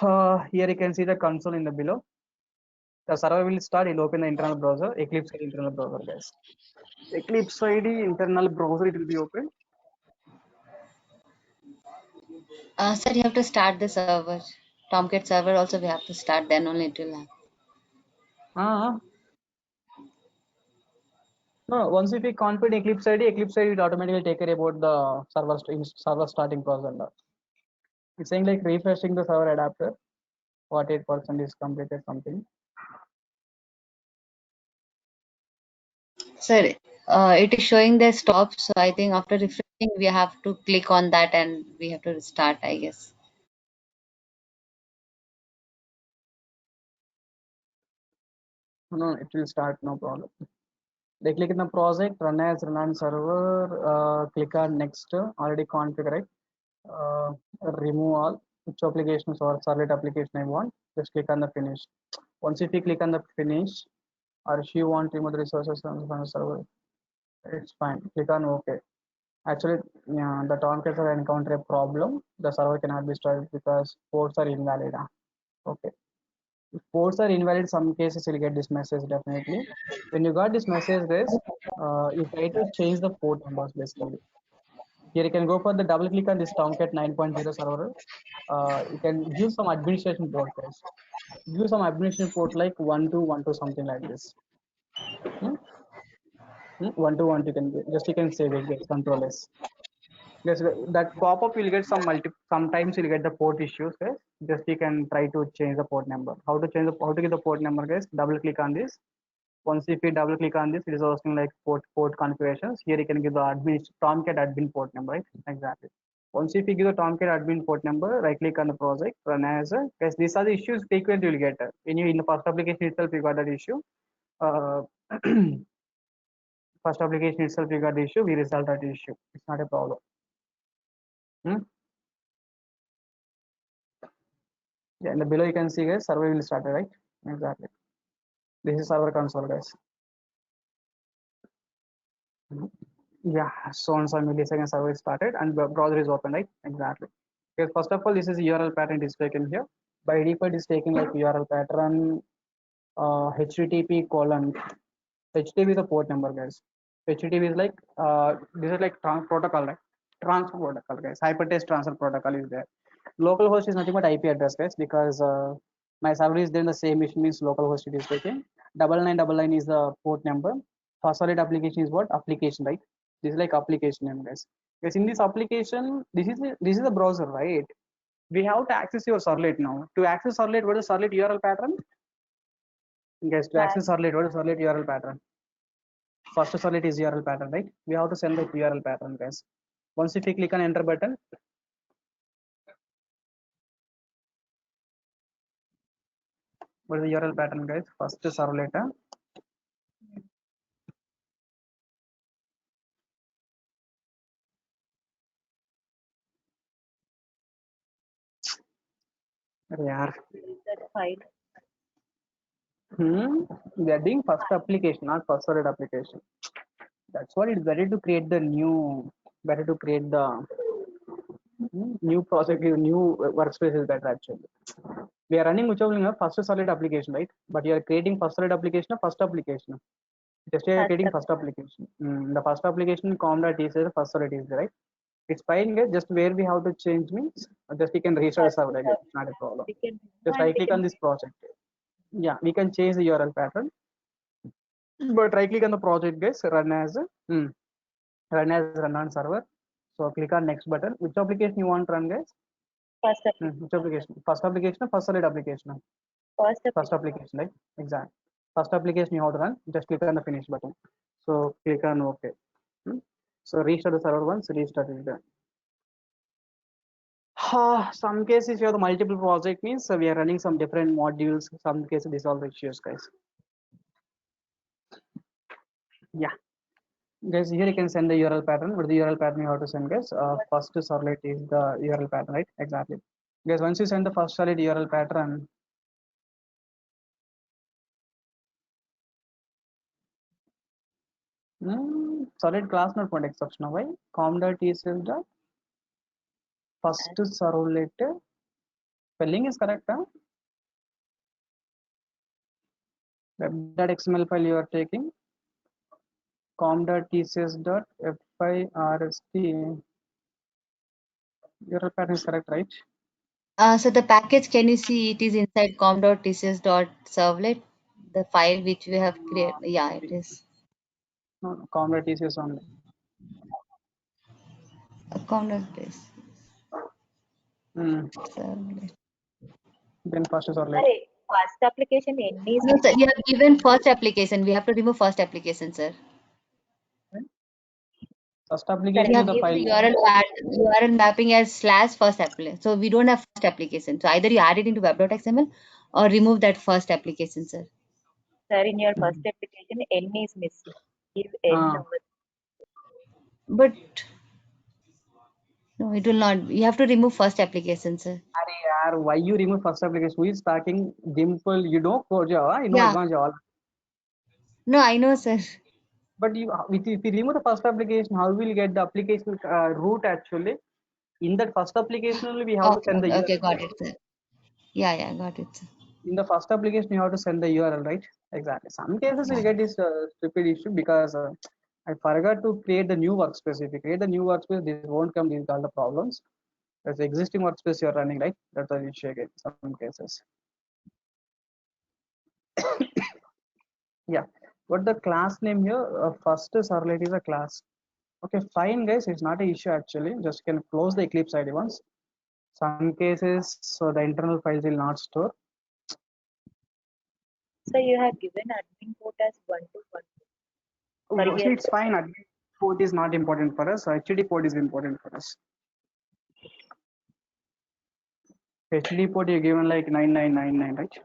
Here you can see the console in the below. The server will start. It'll open the internal browser, Eclipse IDE internal browser, guys. Eclipse IDE internal browser, it will be open. Sir, you have to start the server. Tomcat server also we have to start, then only it will have. No, once if we configure Eclipse IDE will automatically take care about the server starting process. It's saying like refreshing the server adapter. 48% is completed something. Sir, it is showing the stop, so I think after refreshing we have to click on that and we have to restart, I guess. No, it will start, no problem. They click in the project, run as run on server, click on next, already configure, right? Remove all, which applications or servlet application I want, just click on the finish. Once if you click on the finish, or if you want to remove the resources from the server, it's fine. Click on OK. Actually, the Tomcat server encounter a problem. The server cannot be started because ports are invalid. Okay. If ports are invalid, some cases you'll get this message definitely. When you got this message, guys, you try to change the port numbers basically. Here you can go for the double click on this Tomcat 9.0 server. You can give some administration port, guys. Give some administration port like 1212 something like this. 1212 you can get. Just you can save it, guys. Control S. Yes, that pop-up will get sometimes you'll get the port issues, guys. Just you can try to change the port number. How to get the port number, guys? Double click on this. Once if you double click on this, it is asking like port configurations. Here you can give the Tomcat admin port number, right? Exactly. Once if you give the Tomcat admin port number, right click on the project, run as guys. These are the issues frequent you will get. When you in the first application itself you got that issue. Uh, first application itself you got the issue, we resolved that issue. It's not a problem. Yeah, in the below you can see, guys, server will start, right? Exactly. This is server console, guys. Yeah, so on some milliseconds server is started and browser is open, right? Exactly. Okay, first of all, this is URL pattern is taken here. By default is taken like URL pattern HTTP colon. HTTP is the port number, guys. HTTP is like this is like protocol, right? Transfer protocol, guys. Hypertext transfer protocol is there. Localhost is nothing but IP address, guys, because my server is there in the same machine means localhost it is taken. 9999 is the port number. First solid application is what? Application, right? This is like application name, guys. Because in this application, this is the browser, right? We have to access your servlet now. To access servlet, what is servlet URL pattern? Guys, to access servlet, what is servlet URL pattern? First servlet is URL pattern, right? We have to send the URL pattern, guys. Once if you click on enter button, what is the URL pattern, guys? First servlet. Yeah. That file. We are doing first application, not first servlet application. That's what it's better to create the new, better to create the new project, new workspace is better actually. We are running whichever first solid application, right? But you are creating first solid application or first application. Just you are creating first application. The first application com.tc is first solid is right. It's fine, guys. Just where we have to change means just we can restart the server again. It's not a problem. Just right click on this project. Yeah, we can change the URL pattern. But right click on the project, guys. Run as run on server. So click on next button. Which application you want to run, guys? Which application? First application or first solid application? First application, right? Exactly. First application you have to run. Just click on the finish button. So click on OK. So restart the server once. Restart is done. Some cases you have the multiple project means we are running some different modules. Some cases these all the issues, guys. Yeah. Guys, here you can send the URL pattern. What the URL pattern you have to send, guys? First solid is the URL pattern, right? Exactly. Guys, once you send the first solid URL pattern, solid class not point exception. Why? Com.tcl dot first servlet spelling is correct. Web.xml file you are taking com.tcs.first URL pattern is correct, right? So the package, can you see it is inside com.tcs.servlet, the file which we have created? Yeah, it is. No, com.tcs only. Com.tcs. Servlet. Then first servlet. First application any is No, sir, you have given first application. We have to remove first application, sir. First application You is have the given file. URL mapping as / first application. So we don't have first application. So either you add it into web.xml or remove that first application, sir. Sir, in your first application, N is missing. Give N over. But no, it will not. You have to remove first application, sir. Why you remove first application? Who is talking Dimple? You know code Java, you know Yeah. advanced Java. No, I know, sir. But if you remove the first application, how will you get the application root actually? In that first application only we have to send the URL. Okay, got it, sir. Yeah, got it, sir. In the first application you have to send the URL, right? Exactly. Some cases you get this stupid issue because I forgot to create the new workspace. If you create the new workspace, this won't come. These are the problems. There's existing workspace you're running, right? That's the issue again. Some cases. Yeah. What the class name here? First servlet is a class. Okay, fine, guys. It's not an issue actually. Just can close the Eclipse ID once. Some cases, so the internal files will not store. So you have given admin port as 1 to 1. Mostly it's fine. Admin port is not important for us. HTTP port is important for us. HTTP port you given like 9999, right?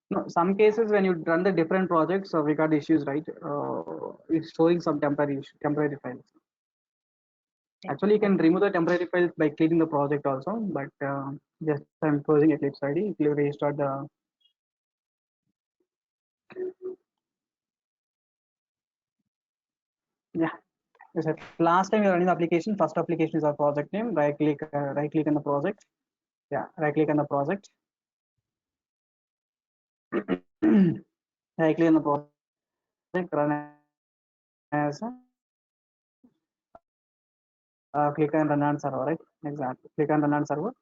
No, some cases when you run the different projects, we got issues, right? It's showing some temporary files. Actually, you can remove the temporary files by cleaning the project also, but just I'm closing Eclipse ID. If you restart the last time you're running the application, first application is our project name. Right click on the project. Yeah, right click on the project. Right click on the project. Run as click on run on server, right? Exactly. Click on run on server.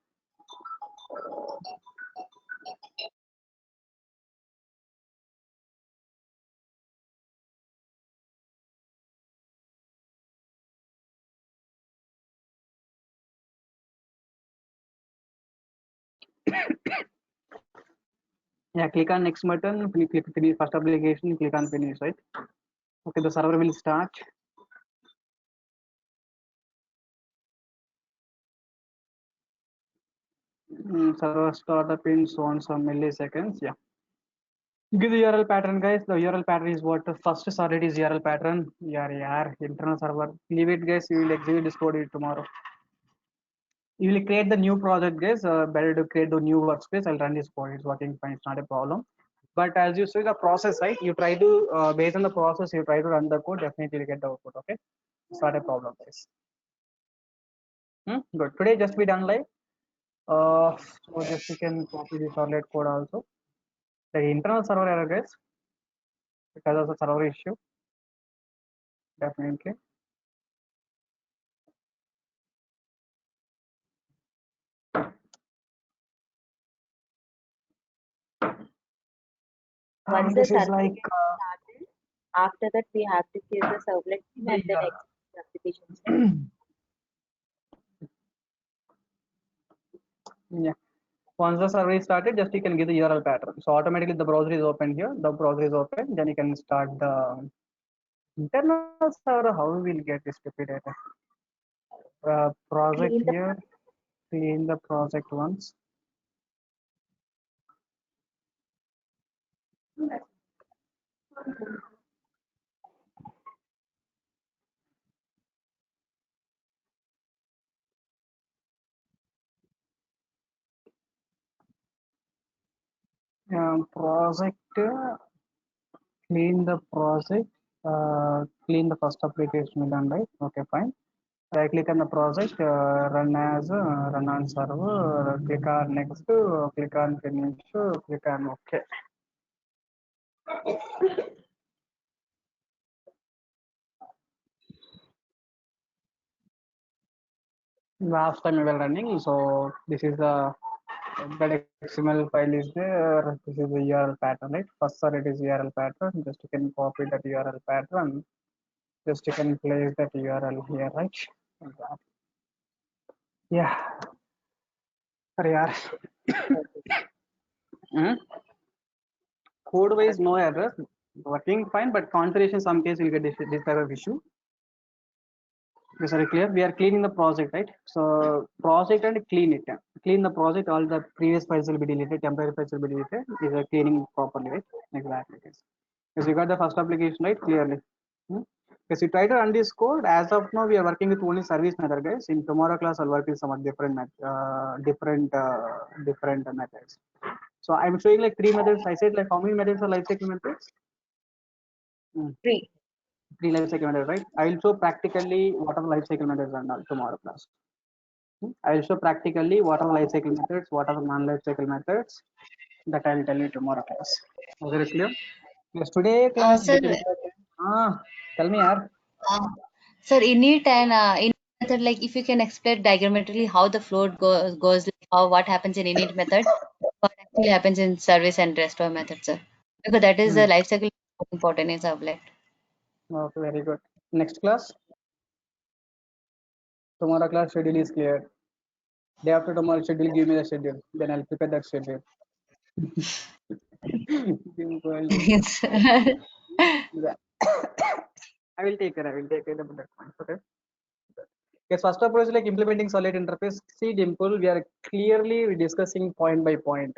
Yeah, click on next button, click finish first application, click on finish, right? Okay, the server will start. Server startup in so on some milliseconds. Yeah. Give the URL pattern, guys. The URL pattern is what? First solid is URL pattern. Yeah, internal server. Leave it, guys. You will execute this code tomorrow. You will create the new project, guys. Better to create the new workspace. I'll run this code. It's working fine. It's not a problem. But as you see the process, right? You try to based on the process, you try to run the code. Definitely you get the output. Okay, it's not a problem, guys. Good. Today just be done live. So just you can copy the solid code also. The internal server error, guys, because of the server issue. Definitely. Once the This is server like gets started, after that we have to give the servlet name and then execute the applications. yeah. Once the server is started, just you can give the URL pattern. So automatically the browser is open here. The browser is open. Then you can start the internal server. How we will get this stupid data? Project Clean the here. Clean the project once. Project. Clean the project. Clean the first application done, right? Okay, fine. Right click on the project, run as run on server, click on next, click on finish, click on OK. Last time we were running, so this is the that XML file is there. This is the URL pattern, right? First it is URL pattern. Just you can copy that URL pattern. Just you can place that URL here, right? Yeah. Code wise, no error. Working fine, but configuration some case will get this type of issue. Is that clear? We are cleaning the project, right? So project and clean it. Clean the project. All the previous files will be deleted. Temporary files will be deleted. Is a cleaning properly, right? Exactly. Because you got the first application right clearly. Because you try to run this code. As of now, we are working with only service method, guys. In tomorrow class, I'll work with some different methods. So I'm showing like 3 methods. I said like how many methods are lifecycle methods? 3. 3 lifecycle methods, right? I will show practically what are lifecycle methods and all tomorrow class. I will show practically what are lifecycle methods, what are the non-lifecycle methods. That I will tell you tomorrow class. Was it clear? Yes, today class. Sir, Tell me, yaar. Sir, init and init method, like if you can explain diagrammatically how the flow goes, like how what happens in init method, what actually happens in service and restore method, sir. Because that is the life cycle important in servlet. Okay, very good. Next class. Tomorrow class schedule is clear. Day after tomorrow schedule, give me the schedule. Then I'll prepare that schedule. Yes, sir. I will take care. I will take care about that point. Okay. Yes, first approach like implementing solid interface. See, Dimple, we are clearly discussing point by point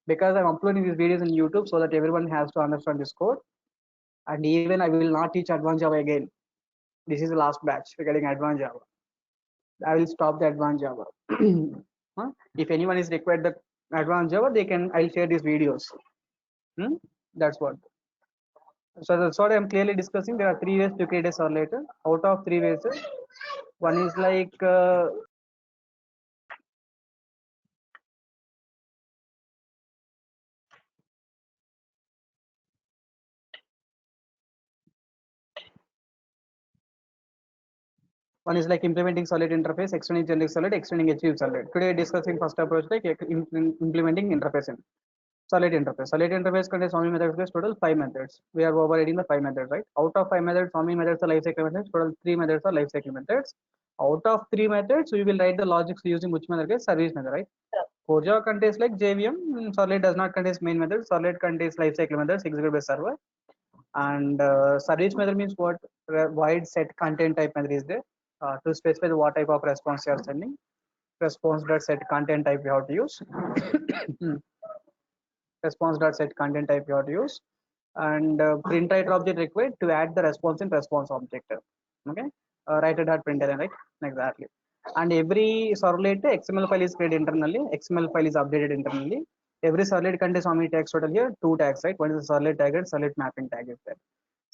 because I'm uploading these videos on YouTube so that everyone has to understand this code. And even I will not teach advanced Java again. This is the last batch regarding advanced Java. I will stop the advanced Java. If anyone is required the advanced Java, they can. I'll share these videos. That's what. So that's what I'm clearly discussing. There are 3 ways to create a servlet. Out of 3 ways, one is like one is like implementing solid interface, extending generic solid, extending HTTP solid. Today discussing first approach like implementing interface in solid interface. Solid interface contains how many methods? Total 5 methods. We are overriding the 5 methods, right? Out of 5 methods, how many methods are lifecycle methods? Total 3 methods are lifecycle methods. Out of 3 methods, we will write the logics using which method? Service method, right? Core Java contains like JVM. Servlet does not contain main method. Servlet contains lifecycle methods executed by server. And service method means what? Void set content type method is there to specify what type of response you are sending. Response.set content type you have to use. Response.set content type you have to use. And print writer object required to add the response in response object. Okay, writer.println, right? Exactly. And every servlet XML file is created internally. XML file is updated internally. Every servlet contains how many tags total here? 2 tags, right? One is the servlet tag and servlet mapping tag is there.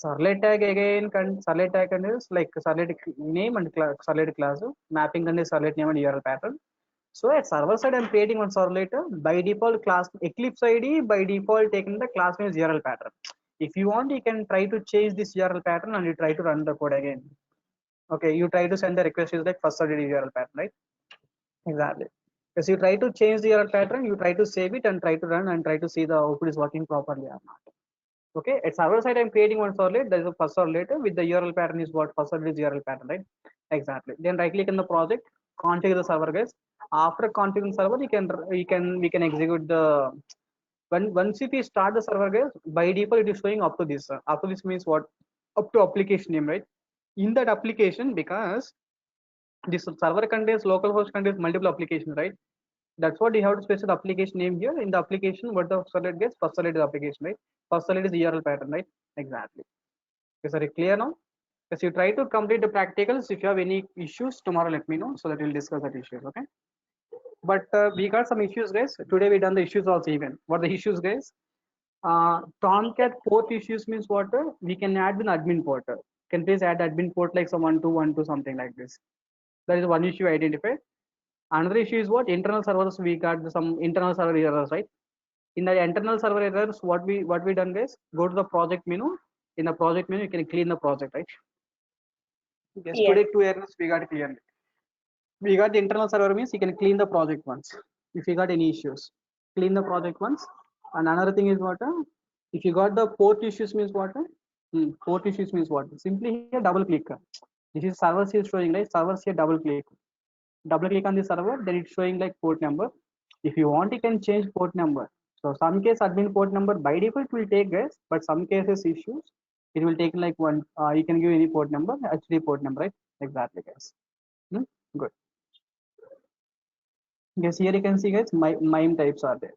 Servlet tag again, servlet tag is like servlet name and servlet class. Mapping contains servlet name and URL pattern. So at server side, I'm creating one servlet. By default, class Eclipse ID by default taking the class name is URL pattern. If you want, you can try to change this URL pattern and you try to run the code again. Okay, you try to send the request is like first servlet URL pattern, right? Exactly. Because you try to change the URL pattern, you try to save it and try to run and try to see the output is working properly or not. Okay, at server side, I'm creating one servlet. There is a first servlet with the URL pattern is what first servlet is URL pattern, right? Exactly. Then right click in the project, configure the server, guys. After configuring server, we can execute the once if we start the server, guys, by default it is showing up to this. Up to this means what? Up to application name, right? In that application, because this server contains localhost contains multiple applications, right? That's what you have to specify the application name here. In the application, what the servlet gets, first servlet is application, right? First servlet is the URL pattern, right? Exactly. Is that clear now? Because you try to complete the practicals. If you have any issues, tomorrow let me know so that we'll discuss that issues. Okay. But we got some issues, guys. Today we done the issues also even. What are the issues, guys? Tomcat port issues means what? We can add an admin port. Can please add admin port like some 1212 something like this. That is one issue identified. Another issue is what? Internal servers. We got some internal server errors, right? In the internal server errors, what we done, guys? Go to the project menu. In the project menu, you can clean the project, right? Yes. Yes. Today 2 errors we got cleared. We got the internal server means you can clean the project once. If you got any issues, clean the project once. And another thing is what? If you got the port issues means what? Port issues means what? Simply here double click. This is servers is showing, right? Servers here double click. Double click on the server, then it's showing like port number. If you want, you can change port number. So some case admin port number by default will take, guys, but some cases issues it will take like one. You can give any port number, HD port number, right? Exactly, guys. Good. Yes, here you can see, guys, MIME types are there.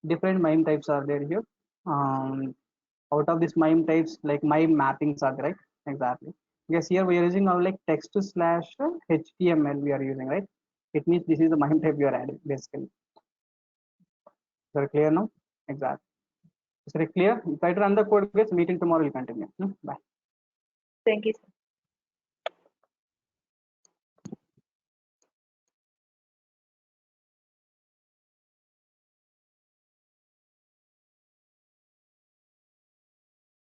Different MIME types are there here. Out of these MIME types, like MIME mappings are there, right? Exactly. Yes, here we are using our like text slash HTML we are using, right? It means this is the MIME type we are adding basically. Is that clear now? Exactly. Is it clear? Try to run the code, guys. Meeting tomorrow will continue. Bye. Thank you, sir.